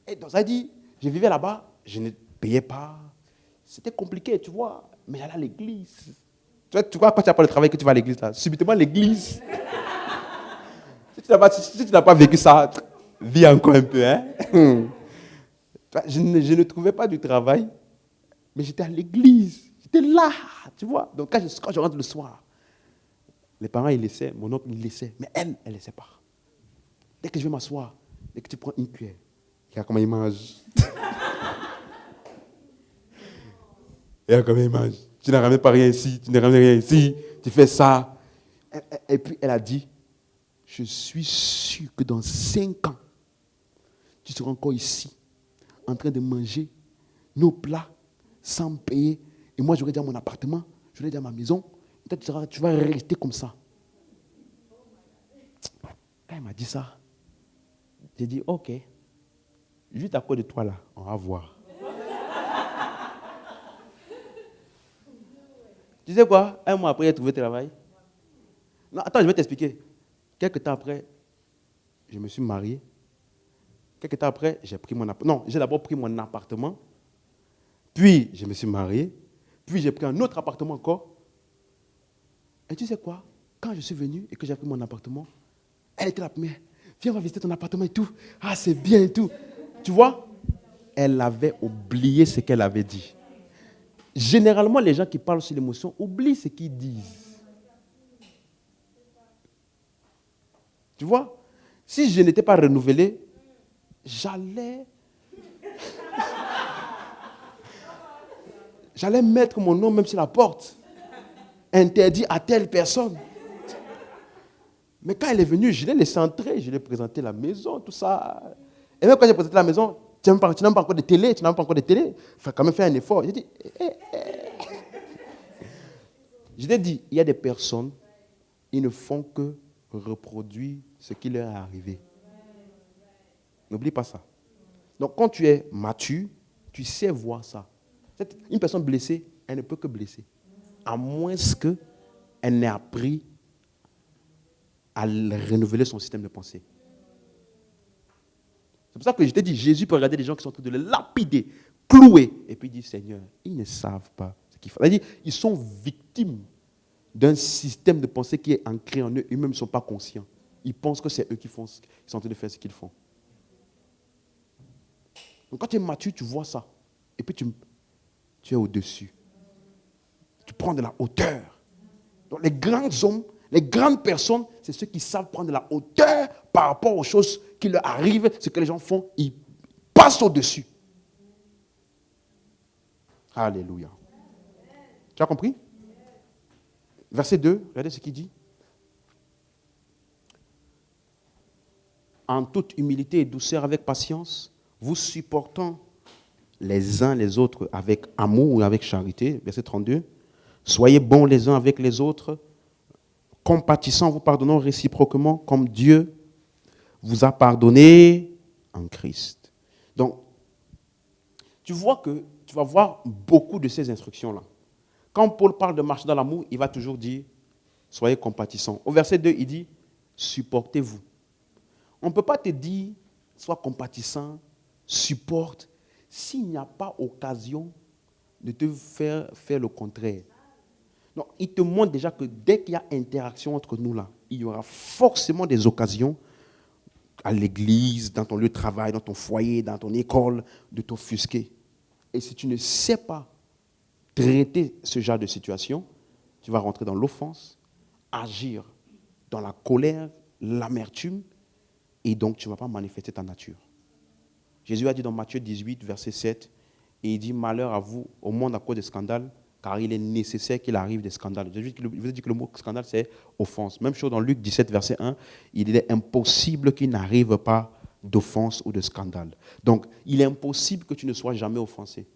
Et donc, ça a dit, je vivais là-bas, je ne payais pas. C'était compliqué, tu vois. Mais j'allais à l'église. Tu vois, quand tu n'as pas le travail, que tu vas à l'église, là, subitement, l'église. Si tu n'as pas vécu ça, vis encore un peu, hein. Je ne trouvais pas du travail, mais j'étais à l'église. J'étais là, tu vois. Donc, quand je rentre le soir, les parents, ils laissaient, mon oncle, il laissait. Mais elle ne laissait pas. Dès que je vais m'asseoir, dès que tu prends une cuillère, regarde comment il mange. Regarde comment il mange. Tu n'as ramené pas rien ici, tu n'as ramené rien ici, tu fais ça. Et puis elle a dit, je suis sûr que dans 5 ans, tu seras encore ici, en train de manger nos plats sans payer. Et moi, j'aurais dit à mon appartement, j'aurais dit à ma maison, toi, tu vas rester comme ça. Quand elle m'a dit ça, j'ai dit, ok, juste à côté de toi là, on va voir. Tu sais quoi? Un mois après, j'ai trouvé travail. Non, attends, je vais t'expliquer. Quelque temps après, je me suis marié. Quelque temps après, j'ai pris mon appartement. Non, j'ai d'abord pris mon appartement. Puis, je me suis marié. Puis, j'ai pris un autre appartement encore. Et tu sais quoi? Quand je suis venu et que j'ai pris mon appartement, elle était la première. Viens, on va visiter ton appartement et tout. Ah, c'est bien et tout. Tu vois? Elle avait oublié ce qu'elle avait dit. Généralement, les gens qui parlent sur l'émotion oublient ce qu'ils disent. Tu vois? Si je n'étais pas renouvelé, j'allais mettre mon nom même sur la porte. Interdit à telle personne. Mais quand elle est venue, je l'ai laissée entrer, je lui ai présenté la maison, tout ça. Et même quand j'ai présenté la maison, tu n'as même pas encore de télé, tu n'as même pas encore de télé. Il faut quand même faire un effort. J'ai dit, Je t'ai dit, il y a des personnes, ils ne font que reproduire ce qui leur est arrivé. N'oublie pas ça. Donc quand tu es mature, tu sais voir ça. Une personne blessée, elle ne peut que blesser. À moins qu'elle n'ait appris à renouveler son système de pensée. C'est pour ça que je t'ai dit, Jésus peut regarder des gens qui sont en train de les lapider, clouer, et puis il dit, Seigneur, ils ne savent pas ce qu'il faut. C'est-à-dire, ils sont victimes d'un système de pensée qui est ancré en eux. Eux-mêmes ne sont pas conscients. Ils pensent que c'est eux qui sont en train de faire ce qu'ils font. Donc quand tu es mature, tu vois ça. Et puis tu es au-dessus. Tu prends de la hauteur. Donc les grands hommes, les grandes personnes, c'est ceux qui savent prendre de la hauteur par rapport aux choses qui leur arrivent, ce que les gens font, ils passent au-dessus. Alléluia. Tu as compris? Verset 2, regardez ce qu'il dit. En toute humilité et douceur, avec patience, vous supportant les uns les autres avec amour ou avec charité. Verset 32. Soyez bons les uns avec les autres, compatissant, vous pardonnant réciproquement comme Dieu vous a pardonné en Christ. Donc, tu vois que tu vas voir beaucoup de ces instructions-là. Quand Paul parle de marcher dans l'amour, il va toujours dire, soyez compatissants. Au verset 2, il dit, supportez-vous. On ne peut pas te dire, sois compatissant, supporte, s'il n'y a pas occasion de te faire le contraire. Donc, il te montre déjà que dès qu'il y a interaction entre nous là, il y aura forcément des occasions à l'église, dans ton lieu de travail, dans ton foyer, dans ton école, de t'offusquer. Et si tu ne sais pas traiter ce genre de situation, tu vas rentrer dans l'offense, agir dans la colère, l'amertume, et donc tu ne vas pas manifester ta nature. Jésus a dit dans Matthieu 18, verset 7, et il dit, malheur à vous, au monde à cause des scandales, car il est nécessaire qu'il arrive des scandales. Je vous ai dit que le mot scandale, c'est offense. Même chose dans Luc 17, verset 1, il est impossible qu'il n'arrive pas d'offense ou de scandale. Donc, il est impossible que tu ne sois jamais offensé.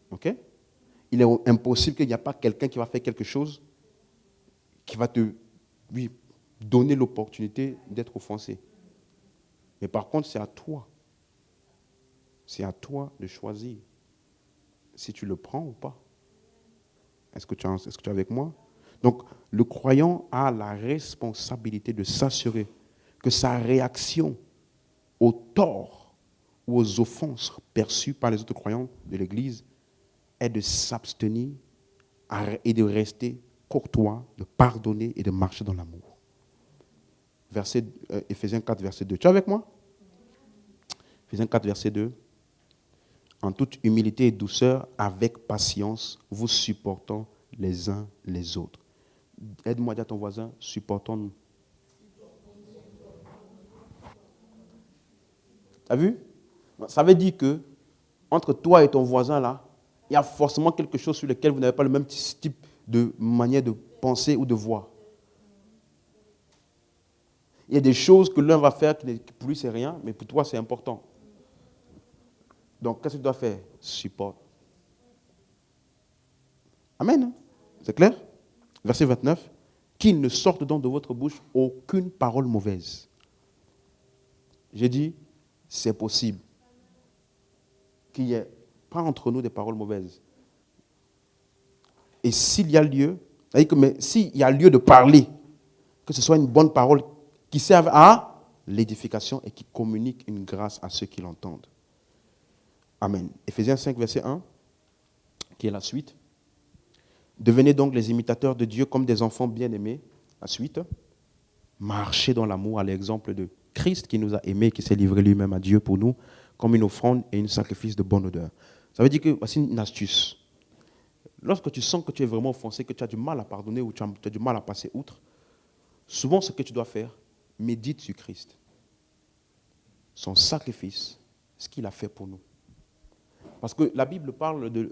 Ok? Il est impossible qu'il n'y ait pas quelqu'un qui va faire quelque chose qui va te lui donner l'opportunité d'être offensé. Mais par contre, c'est à toi. C'est à toi de choisir si tu le prends ou pas. Est-ce que tu es avec moi? Donc, le croyant a la responsabilité de s'assurer que sa réaction aux torts ou aux offenses perçues par les autres croyants de l'Église est de s'abstenir et de rester courtois, de pardonner et de marcher dans l'amour. Éphésiens 4, verset 2. Tu es avec moi? Éphésiens 4, verset 2. En toute humilité et douceur, avec patience, vous supportant les uns les autres. Aide-moi à dire à ton voisin, supportons-nous. T'as vu? Ça veut dire que entre toi et ton voisin, là, il y a forcément quelque chose sur lequel vous n'avez pas le même type de manière de penser ou de voir. Il y a des choses que l'un va faire qui pour lui, c'est rien, mais pour toi, c'est important. Donc, qu'est-ce que tu dois faire? Support. Amen. C'est clair? Verset 29. Qu'il ne sorte donc de votre bouche aucune parole mauvaise. J'ai dit, c'est possible qu'il n'y ait pas entre nous des paroles mauvaises. Et s'il y a lieu, c'est-à-dire que mais s'il y a lieu de parler, que ce soit une bonne parole qui serve à l'édification et qui communique une grâce à ceux qui l'entendent. Amen. Éphésiens 5, verset 1, qui est la suite. Devenez donc les imitateurs de Dieu comme des enfants bien-aimés. La suite. Marchez dans l'amour à l'exemple de Christ qui nous a aimés, qui s'est livré lui-même à Dieu pour nous, comme une offrande et un sacrifice de bonne odeur. Ça veut dire que, voici une astuce. Lorsque tu sens que tu es vraiment offensé, que tu as du mal à pardonner ou tu as du mal à passer outre, souvent ce que tu dois faire, médite sur Christ. Son sacrifice, ce qu'il a fait pour nous. Parce que la Bible parle de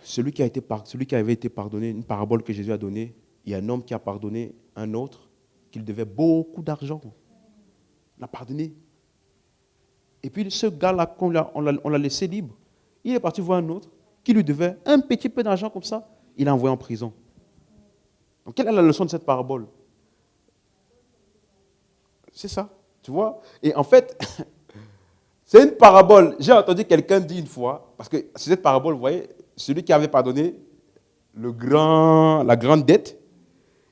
celui qui avait été pardonné, une parabole que Jésus a donnée. Il y a un homme qui a pardonné un autre qu'il devait beaucoup d'argent. Il a pardonné. Et puis ce gars-là, on l'a laissé libre. Il est parti voir un autre qui lui devait un petit peu d'argent comme ça. Il l'a envoyé en prison. Donc quelle est la leçon de cette parabole? C'est ça, tu vois. Et en fait, c'est une parabole. J'ai entendu quelqu'un dire une fois, parce que c'est cette parabole, vous voyez, celui qui avait pardonné la grande dette,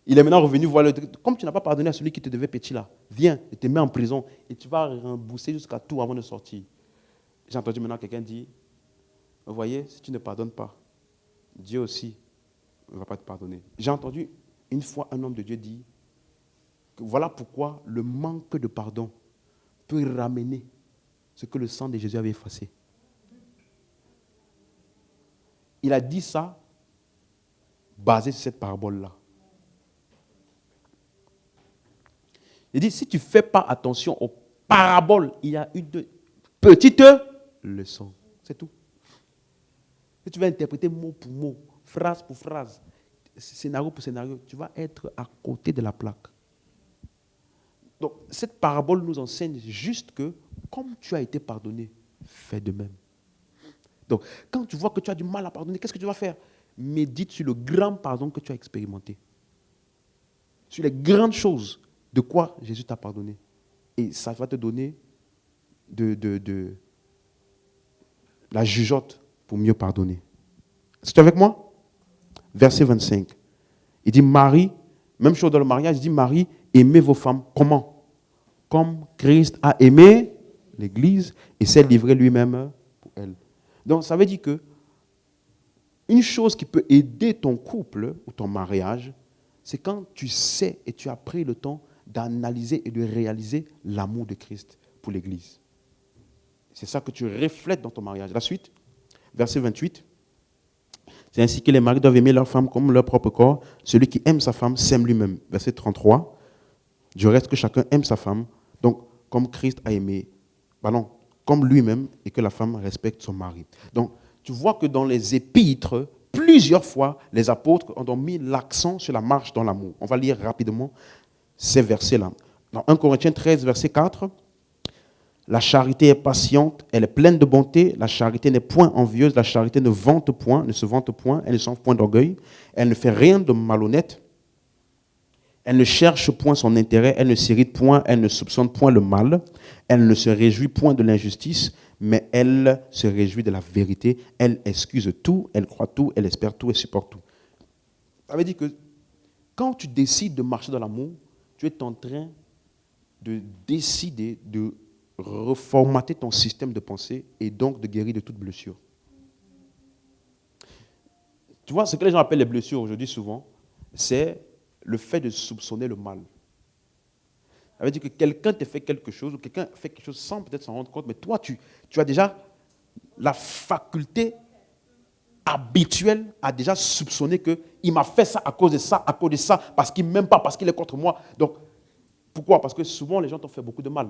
il est maintenant revenu voir le... Comme tu n'as pas pardonné à celui qui te devait petit là, viens, il te met en prison et tu vas rembourser jusqu'à tout avant de sortir. J'ai entendu maintenant quelqu'un dire, vous voyez, si tu ne pardonnes pas, Dieu aussi ne va pas te pardonner. J'ai entendu une fois un homme de Dieu dire, que voilà pourquoi le manque de pardon peut ramener ce que le sang de Jésus avait effacé. Il a dit ça basé sur cette parabole-là. Il dit, si tu ne fais pas attention aux paraboles, il y a une petite leçon. C'est tout. Si tu vas interpréter mot pour mot, phrase pour phrase, scénario pour scénario, tu vas être à côté de la plaque. Donc, cette parabole nous enseigne juste que, comme tu as été pardonné, fais de même. Donc, quand tu vois que tu as du mal à pardonner, qu'est-ce que tu vas faire? Médite sur le grand pardon que tu as expérimenté. Sur les grandes choses de quoi Jésus t'a pardonné. Et ça va te donner de la jugeote pour mieux pardonner. C'est avec moi? Verset 25. Il dit, Marie, même chose dans le mariage, il dit, Marie, aimez vos femmes. Comment? Comme Christ a aimé l'Église et s'est livré lui-même pour elle. Donc, ça veut dire que une chose qui peut aider ton couple ou ton mariage, c'est quand tu sais et tu as pris le temps d'analyser et de réaliser l'amour de Christ pour l'Église. C'est ça que tu reflètes dans ton mariage. La suite, verset 28. C'est ainsi que les maris doivent aimer leur femme comme leur propre corps. Celui qui aime sa femme s'aime lui-même. Verset 33. Du reste, que chacun aime sa femme, donc comme Christ a aimé, comme lui-même, et que la femme respecte son mari. Donc, tu vois que dans les épîtres, plusieurs fois, les apôtres ont mis l'accent sur la marche dans l'amour. On va lire rapidement ces versets-là. Dans 1 Corinthiens 13, verset 4, la charité est patiente, elle est pleine de bonté, la charité n'est point envieuse, la charité ne se vante point, elle ne s'enfle point d'orgueil, elle ne fait rien de malhonnête, elle ne cherche point son intérêt, elle ne s'irrite point, elle ne soupçonne point le mal, elle ne se réjouit point de l'injustice, mais elle se réjouit de la vérité, elle excuse tout, elle croit tout, elle espère tout et supporte tout. Ça veut dire que quand tu décides de marcher dans l'amour, tu es en train de décider de reformater ton système de pensée et donc de guérir de toute blessure. Tu vois, ce que les gens appellent les blessures aujourd'hui souvent, c'est le fait de soupçonner le mal. Ça veut dire que quelqu'un te fait quelque chose, ou quelqu'un fait quelque chose sans peut-être s'en rendre compte, mais toi, tu as déjà la faculté habituelle à déjà soupçonner qu'il m'a fait ça à cause de ça, parce qu'il ne m'aime pas, parce qu'il est contre moi. Donc, Pourquoi? Parce que souvent, les gens t'ont fait beaucoup de mal.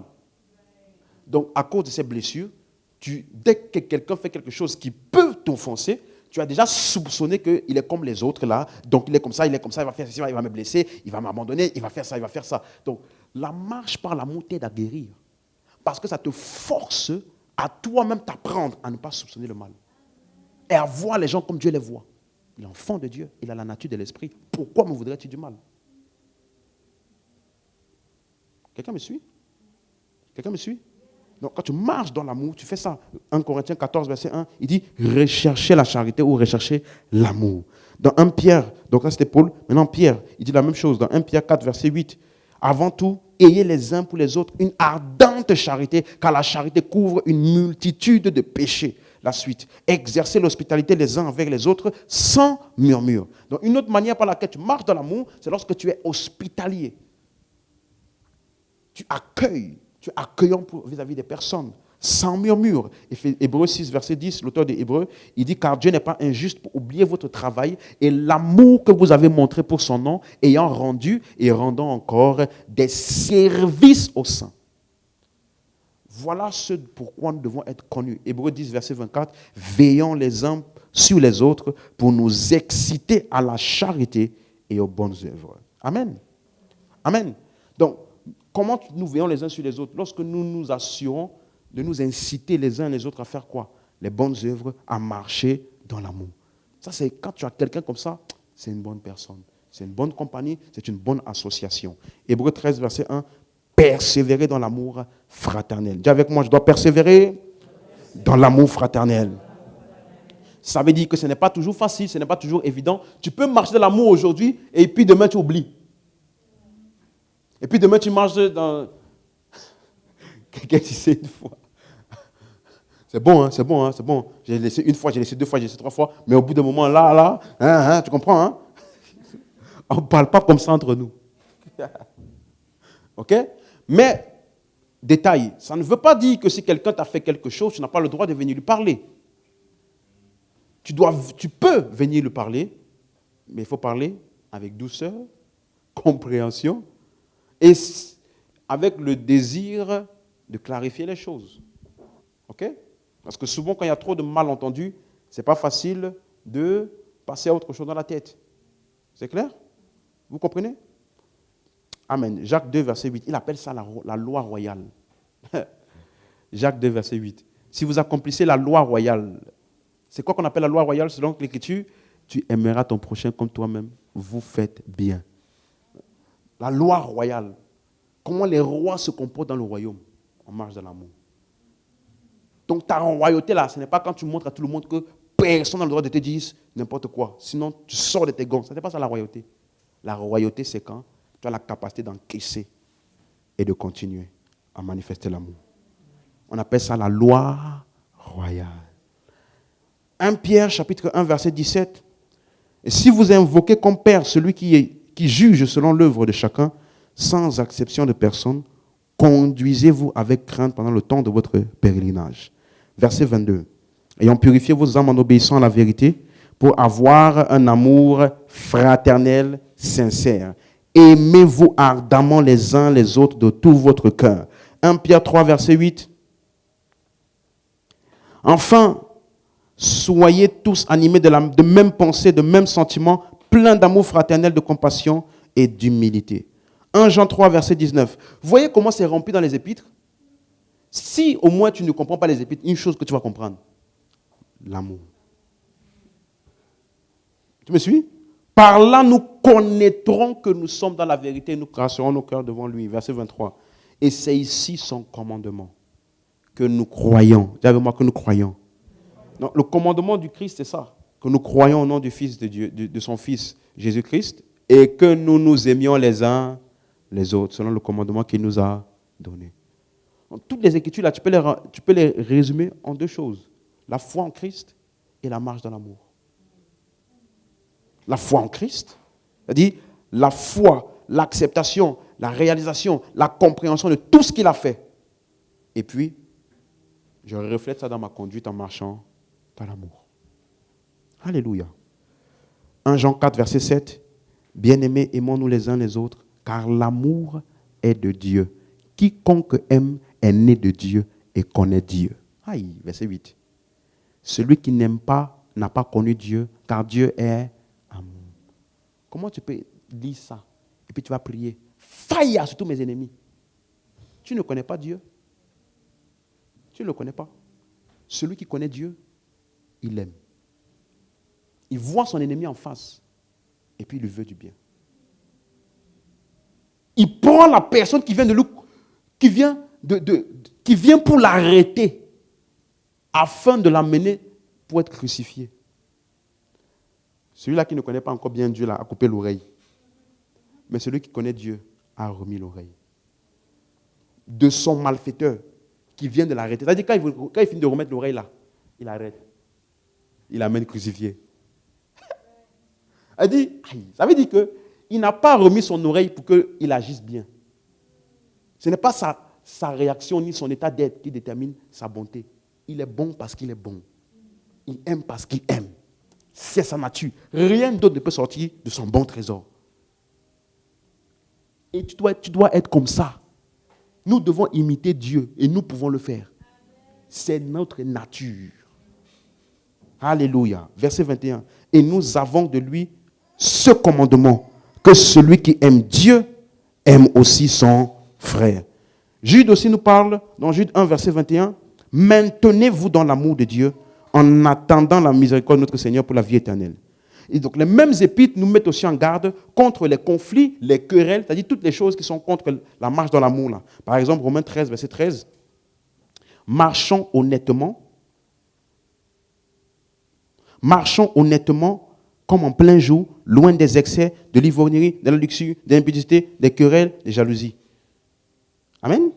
Donc, à cause de ces blessures, dès que quelqu'un fait quelque chose qui peut t'offenser, tu as déjà soupçonné qu'il est comme les autres là. Donc, il est comme ça, il va faire ça, il va me blesser, il va m'abandonner, il va faire ça, il va faire ça. Donc, la marche par l'amour t'aide à guérir. Parce que ça te force à toi-même t'apprendre à ne pas soupçonner le mal. Et à voir les gens comme Dieu les voit. L'enfant de Dieu, il a la nature de l'esprit. Pourquoi me voudrais-tu du mal? Quelqu'un me suit? Quelqu'un me suit? Donc, quand tu marches dans l'amour, tu fais ça. 1 Corinthiens 14, verset 1, il dit recherchez la charité ou recherchez l'amour. Dans 1 Pierre, donc là c'était Paul, maintenant Pierre, il dit la même chose. Dans 1 Pierre 4, verset 8, avant tout, ayez les uns pour les autres une ardente charité, car la charité couvre une multitude de péchés. La suite, exercez l'hospitalité les uns avec les autres sans murmure. Donc, une autre manière par laquelle tu marches dans l'amour, c'est lorsque tu es hospitalier. Tu es accueillant vis-à-vis des personnes, sans murmure. Hébreux 6, verset 10, l'auteur des Hébreux, il dit, car Dieu n'est pas injuste pour oublier votre travail et l'amour que vous avez montré pour son nom, ayant rendu et rendant encore des services aux saints. Voilà ce pourquoi nous devons être connus. Hébreux 10, verset 24, veillons les uns sur les autres pour nous exciter à la charité et aux bonnes œuvres. Amen. Amen. Donc, comment nous veillons les uns sur les autres? Lorsque nous nous assurons de nous inciter les uns les autres à faire quoi? Les bonnes œuvres, à marcher dans l'amour. Ça, c'est quand tu as quelqu'un comme ça, c'est une bonne personne. C'est une bonne compagnie, c'est une bonne association. Hébreux 13, verset 1, persévérer dans l'amour fraternel. Dis avec moi, je dois persévérer dans l'amour fraternel. Ça veut dire que ce n'est pas toujours facile, ce n'est pas toujours évident. Tu peux marcher dans l'amour aujourd'hui et puis demain tu oublies. Et puis demain, tu marches dans... Quelqu'un disait une fois. C'est bon, hein, c'est bon, hein, c'est bon. J'ai laissé une fois, j'ai laissé deux fois, j'ai laissé trois fois. Mais au bout d'un moment, là, tu comprends, hein? On ne parle pas comme ça entre nous. OK? Mais, détail, ça ne veut pas dire que si quelqu'un t'a fait quelque chose, tu n'as pas le droit de venir lui parler. Tu peux venir lui parler, mais il faut parler avec douceur, compréhension, et avec le désir de clarifier les choses. OK? Parce que souvent, quand il y a trop de malentendus, ce n'est pas facile de passer à autre chose dans la tête. C'est clair? Vous comprenez? Amen. Jacques 2, verset 8. Il appelle ça la loi royale. Jacques 2, verset 8. Si vous accomplissez la loi royale, c'est quoi qu'on appelle la loi royale selon l'Écriture? Tu aimeras ton prochain comme toi-même. Vous faites bien. La loi royale. Comment les rois se comportent dans le royaume? On marche dans l'amour. Donc ta royauté là, ce n'est pas quand tu montres à tout le monde que personne n'a le droit de te dire n'importe quoi. Sinon, tu sors de tes gonds. Ce n'est pas ça la royauté. La royauté, c'est quand tu as la capacité d'encaisser et de continuer à manifester l'amour. On appelle ça la loi royale. 1 Pierre, chapitre 1, verset 17. Et si vous invoquez comme Père celui qui juge selon l'œuvre de chacun, sans exception de personne, conduisez-vous avec crainte pendant le temps de votre pèlerinage. Verset 22. Ayant purifié vos âmes en obéissant à la vérité, pour avoir un amour fraternel sincère. Aimez-vous ardemment les uns les autres de tout votre cœur. 1 Pierre 3, verset 8. Enfin, soyez tous animés de même pensée, de même sentiment, pleins d'amour fraternel, de compassion et d'humilité. 1 Jean 3, verset 19. Vous voyez comment c'est rempli dans les épîtres? Si au moins tu ne comprends pas les épîtres, une chose que tu vas comprendre, l'amour. Tu me suis? Par là, nous connaîtrons que nous sommes dans la vérité et nous cracherons nos cœurs devant lui. Verset 23. Et c'est ici son commandement, que nous croyons. Dis avec moi que nous croyons. Non, le commandement du Christ, c'est ça. Que nous croyons au nom du Fils de Dieu, de son Fils Jésus-Christ, et que nous nous aimions les uns les autres, selon le commandement qu'il nous a donné. Donc, toutes les Écritures, là, tu peux les résumer en deux choses. La foi en Christ et la marche dans l'amour. La foi en Christ, c'est-à-dire la foi, l'acceptation, la réalisation, la compréhension de tout ce qu'il a fait. Et puis, je reflète ça dans ma conduite en marchant dans l'amour. Alléluia. 1 Jean 4, verset 7. Bien-aimés, aimons-nous les uns les autres, car l'amour est de Dieu. Quiconque aime est né de Dieu et connaît Dieu. Aïe, verset 8. Celui qui n'aime pas n'a pas connu Dieu, car Dieu est amour. Comment tu peux lire ça et puis tu vas prier? Faille sur tous mes ennemis. Tu ne connais pas Dieu. Tu ne le connais pas. Celui qui connaît Dieu, il aime. Il voit son ennemi en face et puis il lui veut du bien. Il prend la personne qui vient pour l'arrêter afin de l'amener pour être crucifié. Celui-là qui ne connaît pas encore bien Dieu là, a coupé l'oreille. Mais celui qui connaît Dieu a remis l'oreille. De son malfaiteur qui vient de l'arrêter. C'est-à-dire quand il finit de remettre l'oreille là, il arrête. Il l'amène crucifié. Elle dit, ça veut dire qu'il n'a pas remis son oreille pour qu'il agisse bien. Ce n'est pas sa réaction ni son état d'être qui détermine sa bonté. Il est bon parce qu'il est bon. Il aime parce qu'il aime. C'est sa nature. Rien d'autre ne peut sortir de son bon trésor. Et tu dois être comme ça. Nous devons imiter Dieu et nous pouvons le faire. C'est notre nature. Alléluia. Verset 21. Et nous avons de lui ce commandement, que celui qui aime Dieu aime aussi son frère. Jude aussi nous parle, dans Jude 1, verset 21, maintenez-vous dans l'amour de Dieu en attendant la miséricorde de notre Seigneur pour la vie éternelle. Et donc les mêmes épîtres nous mettent aussi en garde contre les conflits, les querelles, c'est-à-dire toutes les choses qui sont contre la marche dans l'amour. Là. Par exemple, Romains 13, verset 13, marchons honnêtement comme en plein jour, loin des excès, de l'ivrognerie, de la luxure, de l'impudicité, des querelles, des jalousies. Amen.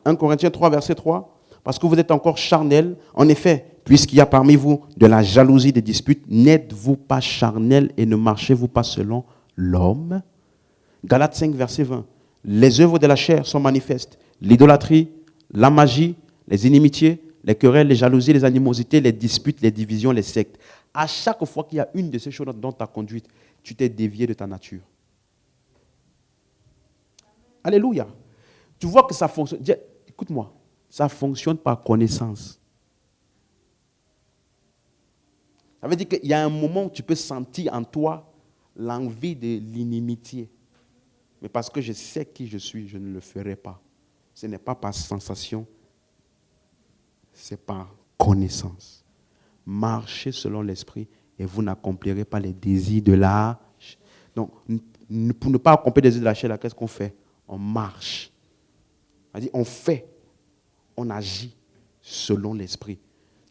1 Corinthiens 3, verset 3. Parce que vous êtes encore charnels. En effet, puisqu'il y a parmi vous de la jalousie, des disputes, n'êtes-vous pas charnels et ne marchez-vous pas selon l'homme? Galates 5, verset 20. Les œuvres de la chair sont manifestes. L'idolâtrie, la magie, les inimitiés, les querelles, les jalousies, les animosités, les disputes, les divisions, les sectes. À chaque fois qu'il y a une de ces choses dans ta conduite, tu t'es dévié de ta nature. Alléluia. Tu vois que ça fonctionne. Écoute-moi, ça fonctionne par connaissance. Ça veut dire qu'il y a un moment où tu peux sentir en toi l'envie de l'inimitié. Mais parce que je sais qui je suis, je ne le ferai pas. Ce n'est pas par sensation, c'est par connaissance. Marchez selon l'esprit et vous n'accomplirez pas les désirs de la chair. Donc, pour ne pas accomplir les désirs de la chair, qu'est-ce qu'on fait? On marche. C'est-à-dire, on fait, on agit selon l'esprit.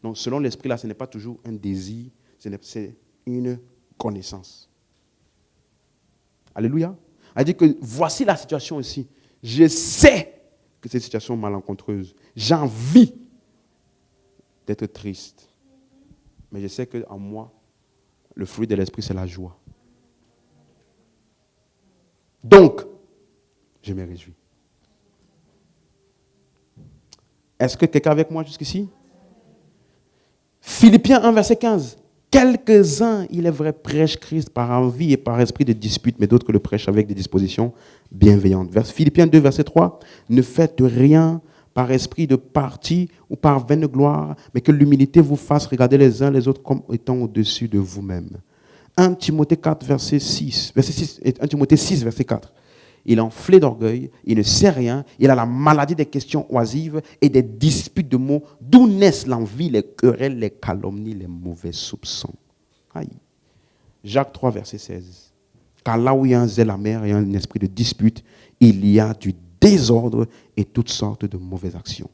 Donc, selon l'esprit, là, ce n'est pas toujours un désir, c'est une connaissance. Alléluia. C'est-à-dire que voici la situation ici. Je sais que cette situation est malencontreuse. J'ai envie d'être triste. Mais je sais qu'en moi, le fruit de l'esprit, c'est la joie. Donc, je me réjouis. Est-ce que quelqu'un est avec moi jusqu'ici? Philippiens 1, verset 15. Quelques-uns, il est vrai, prêchent Christ par envie et par esprit de dispute, mais d'autres le prêchent avec des dispositions bienveillantes. Philippiens 2, verset 3. Ne faites rien par esprit de parti ou par vaine gloire, mais que l'humilité vous fasse regarder les uns les autres comme étant au-dessus de vous-même. 1 Timothée 4, verset 6, 1 Timothée 6, verset 4. Il est enflé d'orgueil, il ne sait rien, il a la maladie des questions oisives et des disputes de mots, d'où naissent l'envie, les querelles, les calomnies, les mauvais soupçons. Aïe. Jacques 3, verset 16. Car là où il y a un zèle amer et un esprit de dispute, il y a du désordre et toutes sortes de mauvaises actions.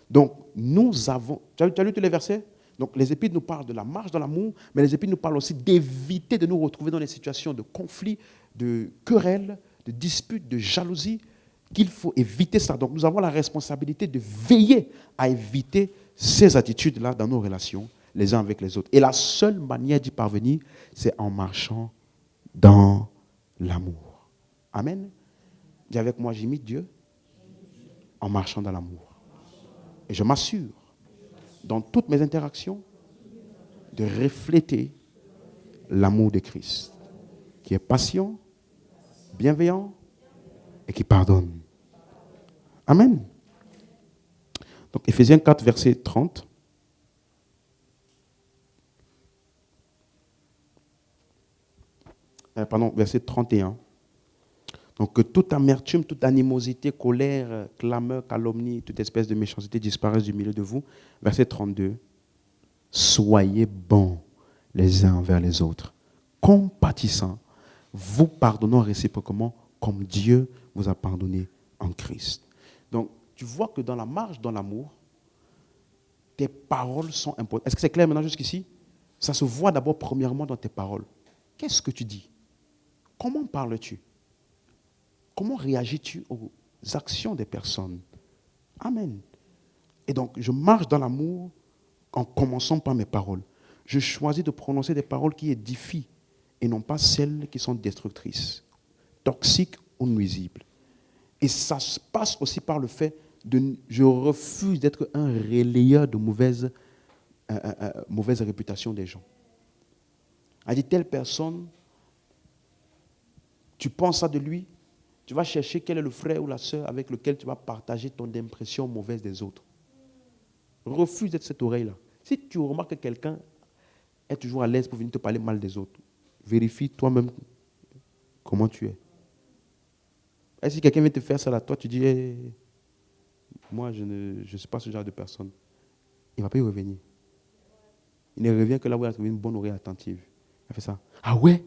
Donc, nous avons... Tu as lu tous les versets? Donc, les épîtres nous parlent de la marche dans l'amour, mais les épîtres nous parlent aussi d'éviter de nous retrouver dans des situations de conflit, de querelles, de disputes, de jalousie, qu'il faut éviter ça. Donc, nous avons la responsabilité de veiller à éviter ces attitudes-là dans nos relations, les uns avec les autres. Et la seule manière d'y parvenir, c'est en marchant dans l'amour. Amen. Dis avec moi, j'imite Dieu en marchant dans l'amour. Et je m'assure, dans toutes mes interactions, de refléter l'amour de Christ, qui est patient, bienveillant et qui pardonne. Amen. Donc, Éphésiens 4, verset 30. Verset 31. Donc, que toute amertume, toute animosité, colère, clameur, calomnie, toute espèce de méchanceté disparaisse du milieu de vous. Verset 32. Soyez bons les uns envers les autres, compatissants, vous pardonnant réciproquement comme Dieu vous a pardonné en Christ. Donc, tu vois que dans la marche dans l'amour, tes paroles sont importantes. Est-ce que c'est clair maintenant jusqu'ici? Ça se voit d'abord premièrement dans tes paroles. Qu'est-ce que tu dis? Comment parles-tu? Comment réagis-tu aux actions des personnes? Amen. Et donc, je marche dans l'amour en commençant par mes paroles. Je choisis de prononcer des paroles qui édifient et non pas celles qui sont destructrices, toxiques ou nuisibles. Et ça se passe aussi par le fait de... Je refuse d'être un relayeur de mauvaise réputation des gens. Elle dit, telle personne, tu penses ça de lui, tu vas chercher quel est le frère ou la sœur avec lequel tu vas partager ton impression mauvaise des autres. Refuse d'être cette oreille-là. Si tu remarques que quelqu'un est toujours à l'aise pour venir te parler mal des autres, vérifie toi-même comment tu es. Et si quelqu'un vient te faire ça là, toi tu dis, hey, moi je ne suis pas ce genre de personne. Il ne va pas y revenir. Il ne revient que là où il a trouvé une bonne oreille attentive. Il a fait ça. Ah ouais?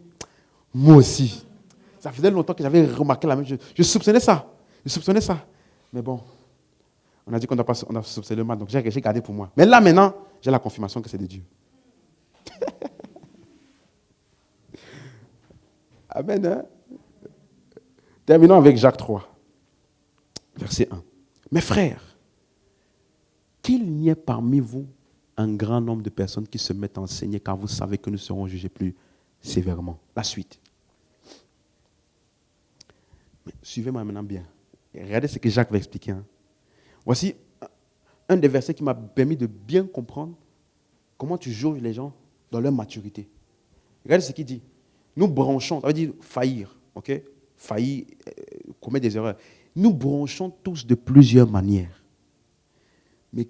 Moi aussi. Ça faisait longtemps que j'avais remarqué la même chose. Je soupçonnais ça. Mais bon, on a dit qu'on a soupçonné le mal, donc j'ai gardé pour moi. Mais là maintenant, j'ai la confirmation que c'est de Dieu. Amen. Hein? Terminons avec Jacques 3, verset 1. Mes frères, qu'il n'y ait parmi vous un grand nombre de personnes qui se mettent à enseigner, car vous savez que nous serons jugés plus sévèrement. La suite. Mais suivez-moi maintenant bien. Et regardez ce que Jacques va expliquer. Hein. Voici un des versets qui m'a permis de bien comprendre comment tu jauges les gens dans leur maturité. Regardez ce qu'il dit. Nous branchons, ça veut dire faillir, ok? Faillir, commettre des erreurs. Nous branchons tous de plusieurs manières. Mais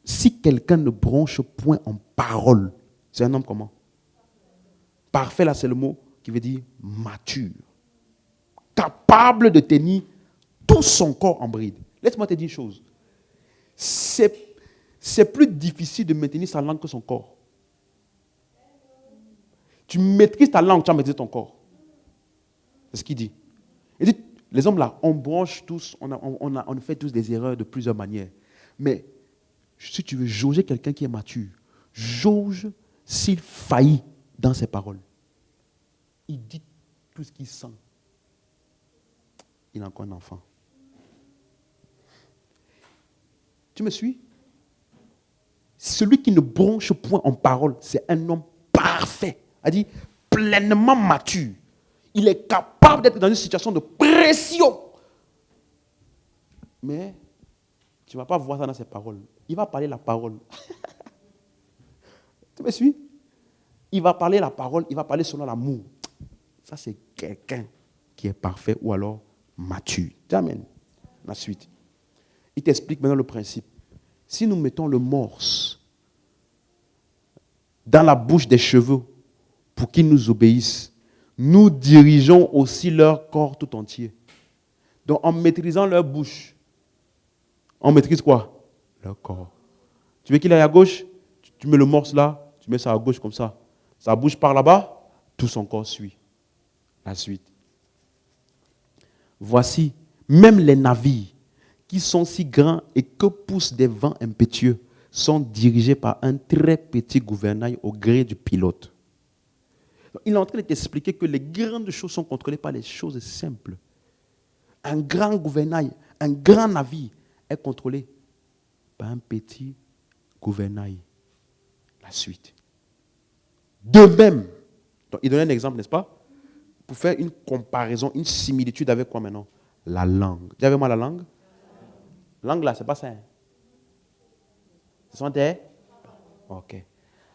si quelqu'un ne branche point en parole, c'est un homme comment? Parfait, là, c'est le mot qui veut dire mature. Capable de tenir tout son corps en bride. Laisse-moi te dire une chose. C'est plus difficile de maintenir sa langue que son corps. Tu maîtrises ta langue, tu as maîtrisé ton corps. C'est ce qu'il dit. Il dit, les hommes là, on branche tous, on fait tous des erreurs de plusieurs manières. Mais si tu veux jauger quelqu'un qui est mature, jauge s'il faillit dans ses paroles. Il dit tout ce qu'il sent. Il est encore un enfant. Tu me suis? Celui qui ne bronche point en parole, c'est un homme parfait. Il dit pleinement mature. Il est capable d'être dans une situation de pression. Mais tu ne vas pas voir ça dans ses paroles. Il va parler la parole. Tu me suis? Il va parler la parole, il va parler selon l'amour. Ça, c'est quelqu'un qui est parfait ou alors mature. Amen. La suite. Il t'explique maintenant le principe. Si nous mettons le morse dans la bouche des chevaux pour qu'ils nous obéissent, nous dirigeons aussi leur corps tout entier. Donc, en maîtrisant leur bouche, on maîtrise quoi? Leur corps. Tu veux qu'il aille à gauche? Tu mets le morse là, tu mets ça à gauche comme ça. Ça bouge par là-bas, tout son corps suit. La suite. Voici, même les navires qui sont si grands et que poussent des vents impétueux sont dirigés par un très petit gouvernail au gré du pilote. Il est en train de t'expliquer que les grandes choses sont contrôlées par les choses simples. Un grand gouvernail, un grand navire est contrôlé par un petit gouvernail. La suite. De même, donc il donne un exemple, n'est-ce pas? Pour faire une comparaison, une similitude avec quoi maintenant? La langue. Dis avec moi la langue. Langue là, c'est pas ça. Hein? Ce sont des... Ok.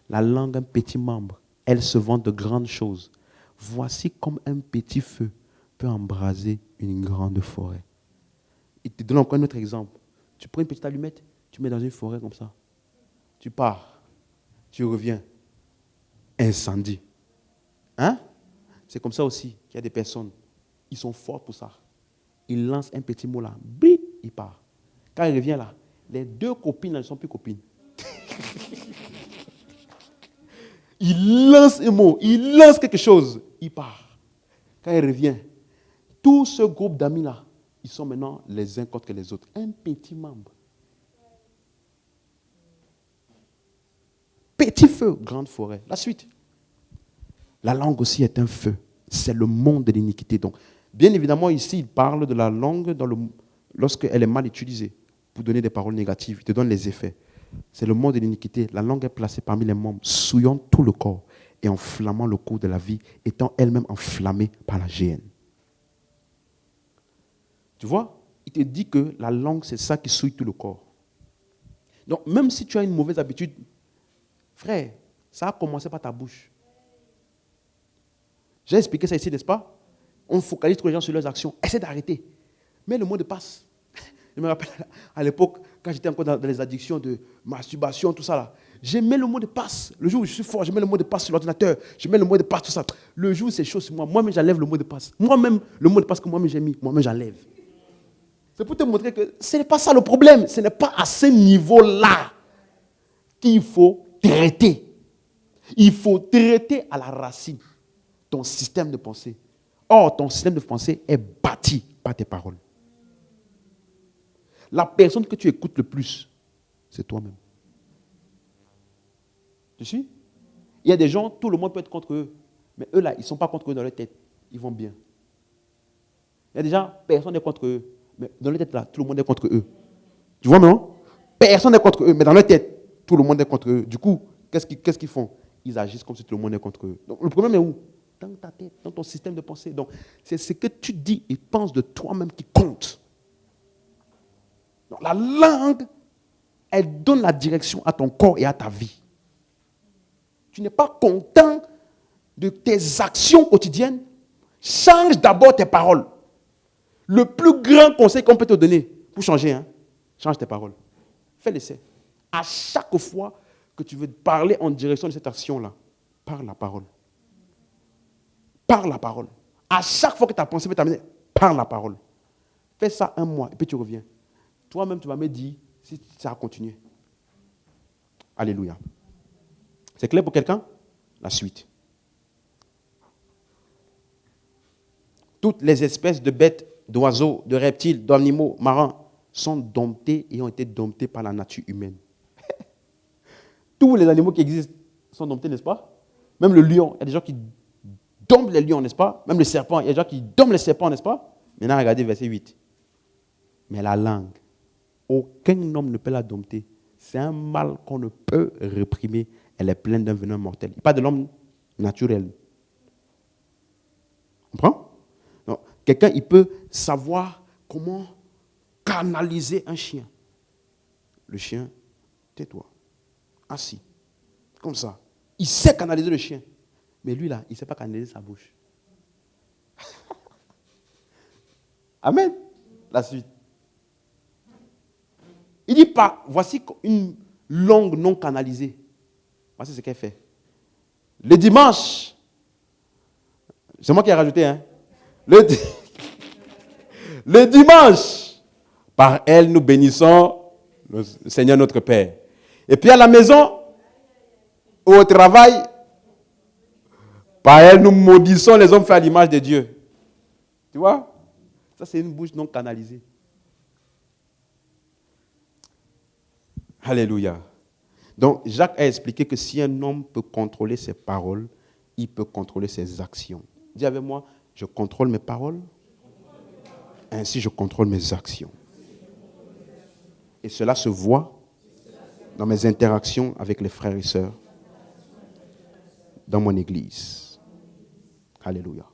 La langue, un petit membre. Elle se vante de grandes choses. Voici comme un petit feu peut embraser une grande forêt. Il te donne encore un autre exemple. Tu prends une petite allumette, tu mets dans une forêt comme ça. Tu pars, tu reviens, incendie. Hein? C'est comme ça aussi qu'il y a des personnes, ils sont forts pour ça. Ils lancent un petit mot là, bip, il part. Quand il revient là, les deux copines là, ne sont plus copines. Il lance un mot, il lance quelque chose, il part. Quand il revient, tout ce groupe d'amis là, ils sont maintenant les uns contre les autres. Un petit membre. Petit feu, grande forêt. La suite. La langue aussi est un feu. C'est le monde de l'iniquité. Donc, bien évidemment, ici, il parle de la langue lorsqu'elle est mal utilisée pour donner des paroles négatives. Il te donne les effets. C'est le monde de l'iniquité. La langue est placée parmi les membres, souillant tout le corps et enflammant le cours de la vie, étant elle-même enflammée par la géhenne. Tu vois, il te dit que la langue, c'est ça qui souille tout le corps. Donc, même si tu as une mauvaise habitude, frère, ça a commencé par ta bouche. J'ai expliqué ça ici, n'est-ce pas? On focalise trop les gens sur leurs actions. Essaie d'arrêter. Mets le mot de passe. Je me rappelle à l'époque, quand j'étais encore dans les addictions de masturbation, tout ça là. Je mets le mot de passe. Le jour où je suis fort, je mets le mot de passe sur l'ordinateur. Je mets le mot de passe, tout ça. Le jour où c'est chaud sur moi, moi-même j'enlève le mot de passe. Moi-même, le mot de passe que moi-même j'ai mis, moi-même j'enlève. C'est pour te montrer que ce n'est pas ça le problème. Ce n'est pas à ce niveau-là qu'il faut traiter. Il faut traiter à la racine ton système de pensée. Or, ton système de pensée est bâti par tes paroles. La personne que tu écoutes le plus, c'est toi-même. Tu suis? Il y a des gens, tout le monde peut être contre eux. Mais eux là, ils ne sont pas contre eux dans leur tête. Ils vont bien. Il y a des gens, personne n'est contre eux. Mais dans leur tête là, tout le monde est contre eux. Tu vois, non? Personne n'est contre eux. Mais dans leur tête, tout le monde est contre eux. Du coup, qu'est-ce qu'ils font? Ils agissent comme si tout le monde est contre eux. Donc, le problème est où? Dans ta tête, dans ton système de pensée. Donc, c'est ce que tu dis et penses de toi-même qui compte. Donc, la langue, elle donne la direction à ton corps et à ta vie. Tu n'es pas content de tes actions quotidiennes. Change d'abord tes paroles. Le plus grand conseil qu'on peut te donner pour changer, change tes paroles. Fais l'essai. À chaque fois que tu veux parler en direction de cette action-là, parle la parole. Parle la parole. À chaque fois que ta pensée peut t'amener, parle la parole. Fais ça un mois et puis tu reviens. Toi-même, tu vas me dire si ça a continué. Alléluia. C'est clair pour quelqu'un? La suite. Toutes les espèces de bêtes, d'oiseaux, de reptiles, d'animaux marins sont domptés et ont été domptés par la nature humaine. Tous les animaux qui existent sont domptés, n'est-ce pas? Même le lion, il y a des gens qui domptent les lions, n'est-ce pas? Même le serpent, il y a des gens qui domptent les serpents, n'est-ce pas? Maintenant, regardez verset 8. Mais la langue, aucun homme ne peut la dompter. C'est un mal qu'on ne peut réprimer. Elle est pleine d'un venin mortel. Il n'y a pas de l'homme naturel. Tu comprends? Donc, quelqu'un, il peut savoir comment canaliser un chien. Le chien, tais-toi. Assis. Comme ça. Il sait canaliser le chien. Mais lui, là, il ne sait pas canaliser sa bouche. Amen. La suite. Il dit pas, voici une langue non canalisée. Voici ce qu'elle fait. Le dimanche, c'est moi qui ai rajouté, le dimanche, par elle nous bénissons le Seigneur notre Père. Et puis à la maison, au travail, par elle nous maudissons les hommes faits à l'image de Dieu. Tu vois? Ça c'est une bouche non canalisée. Alléluia. Donc, Jacques a expliqué que si un homme peut contrôler ses paroles, il peut contrôler ses actions. Dis avec moi, je contrôle mes paroles, ainsi je contrôle mes actions. Et cela se voit dans mes interactions avec les frères et sœurs, dans mon église. Alléluia.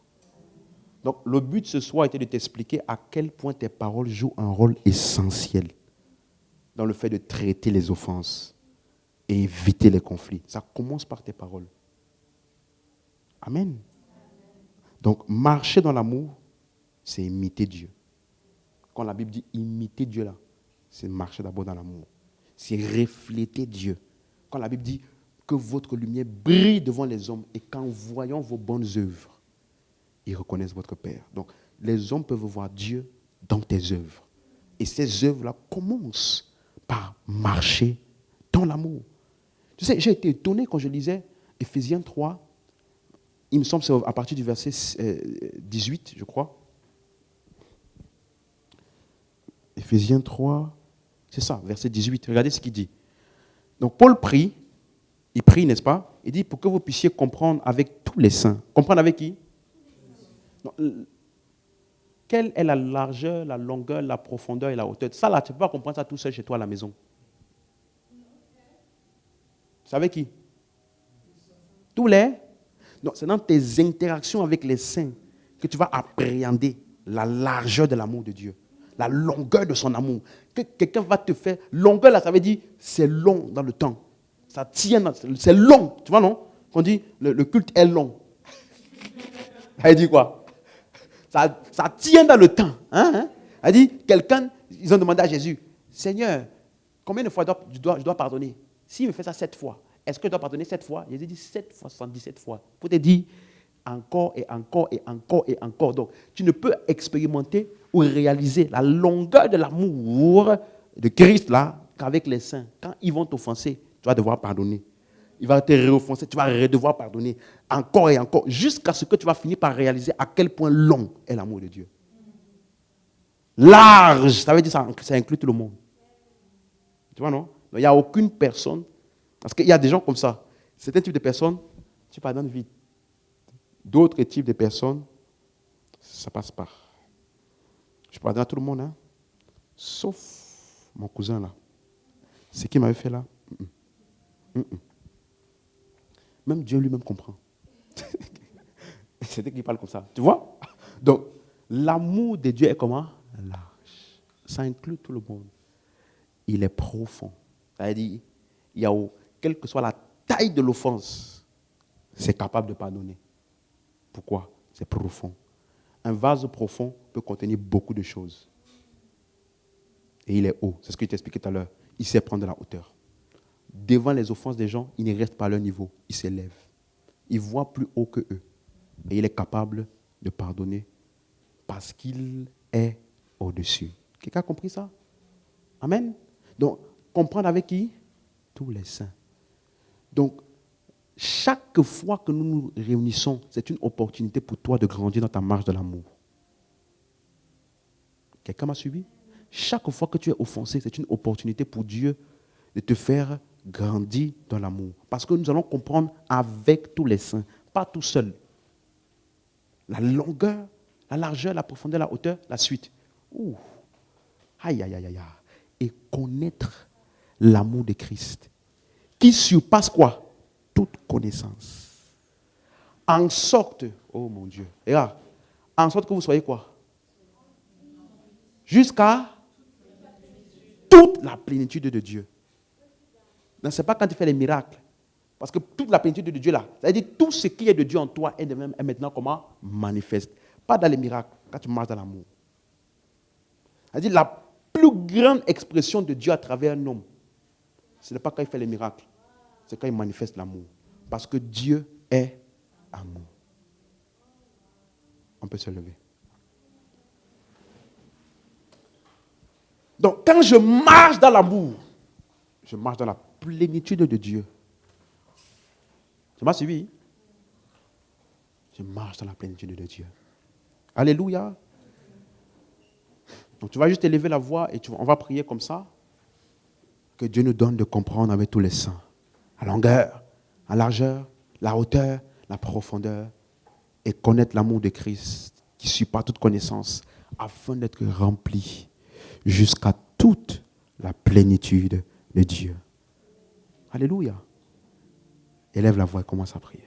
Donc, le but ce soir était de t'expliquer à quel point tes paroles jouent un rôle essentiel dans le fait de traiter les offenses et éviter les conflits. Ça commence par tes paroles. Amen. Donc, marcher dans l'amour c'est imiter Dieu. Quand la Bible dit imiter Dieu là, c'est marcher d'abord dans l'amour. C'est refléter Dieu. Quand la Bible dit que votre lumière brille devant les hommes et qu'en voyant vos bonnes œuvres, ils reconnaissent votre Père. Donc, les hommes peuvent voir Dieu dans tes œuvres. Et ces œuvres-là commencent par marcher dans l'amour. Tu sais, j'ai été étonné quand je lisais Éphésiens 3. Il me semble que c'est à partir du verset 18, je crois. Éphésiens 3, c'est ça, verset 18. Regardez ce qu'il dit. Donc, Paul prie. Il prie, n'est-ce pas? Il dit pour que vous puissiez comprendre avec tous les saints. Comprendre avec qui? Donc, quelle est la largeur, la longueur, la profondeur et la hauteur? Ça, là, tu ne peux pas comprendre ça tout seul chez toi à la maison. C'est avec qui? Tous les? Non, c'est dans tes interactions avec les saints que tu vas appréhender la largeur de l'amour de Dieu, la longueur de son amour. Que quelqu'un va te faire. Longueur, là, ça veut dire c'est long dans le temps. Ça tient, c'est long. Tu vois, non? On dit le culte est long. Elle dit quoi? Ça tient dans le temps. Elle dit, ils ont demandé à Jésus, Seigneur, combien de fois je dois pardonner? S'il me fait ça 7 fois, est-ce que je dois pardonner 7 fois? Jésus dit 7 fois, 77 fois. Pour te dire, encore et encore et encore et encore. Donc, tu ne peux expérimenter ou réaliser la longueur de l'amour de Christ là qu'avec les saints. Quand ils vont t'offenser, tu vas devoir pardonner. Il va te réoffenser, tu vas devoir pardonner encore et encore, jusqu'à ce que tu vas finir par réaliser à quel point long est l'amour de Dieu. Large, ça veut dire que ça inclut tout le monde. Tu vois, non? Il n'y a aucune personne, parce qu'il y a des gens comme ça. Certains types de personnes, tu pardonnes vite. D'autres types de personnes, ça passe pas. Je pardonne à tout le monde, hein? Sauf mon cousin là. Ce qu'il m'avait fait là. Même Dieu lui-même comprend. C'est qu'il parle comme ça. Tu vois? Donc, l'amour de Dieu est comment? Large. Ça inclut tout le monde. Il est profond. C'est-à-dire, quelle que soit la taille de l'offense, c'est capable de pardonner. Pourquoi? C'est profond. Un vase profond peut contenir beaucoup de choses. Et il est haut. C'est ce que je t'expliquais tout à l'heure. Il sait prendre de la hauteur. Devant les offenses des gens, il ne reste pas à leur niveau. Il s'élève. Il voit plus haut que eux. Et il est capable de pardonner parce qu'il est au-dessus. Quelqu'un a compris ça? Amen. Donc, comprendre avec qui? Tous les saints. Donc, chaque fois que nous nous réunissons, c'est une opportunité pour toi de grandir dans ta marche de l'amour. Quelqu'un m'a suivi? Chaque fois que tu es offensé, c'est une opportunité pour Dieu de te faire grandir dans l'amour. Parce que nous allons comprendre avec tous les saints, pas tout seul. La longueur, la largeur, la profondeur, la hauteur, la suite. Ouh. Aïe, aïe, aïe, aïe. Et connaître l'amour de Christ, qui surpasse quoi? Toute connaissance. En sorte, oh mon Dieu, et là, en sorte que vous soyez quoi? Jusqu'à toute la plénitude de Dieu. Ce n'est pas quand tu fais les miracles. Parce que toute la plénitude de Dieu là, c'est-à-dire tout ce qui est de Dieu en toi est maintenant comment? Manifeste. Pas dans les miracles, quand tu marches dans l'amour. C'est-à-dire la plus grande expression de Dieu à travers un homme, ce n'est pas quand il fait les miracles, c'est quand il manifeste l'amour. Parce que Dieu est amour. On peut se lever. Donc, quand je marche dans l'amour, je marche dans la plénitude de Dieu. Tu m'as suivi? Je marche dans la plénitude de Dieu. Alléluia. Donc, tu vas juste élever la voix et on va prier comme ça. Que Dieu nous donne de comprendre avec tous les saints. La longueur, la largeur, la hauteur, la profondeur. Et connaître l'amour de Christ qui surpasse toute connaissance afin d'être rempli jusqu'à toute la plénitude de Dieu. Alléluia. Élève la voix et commence à prier.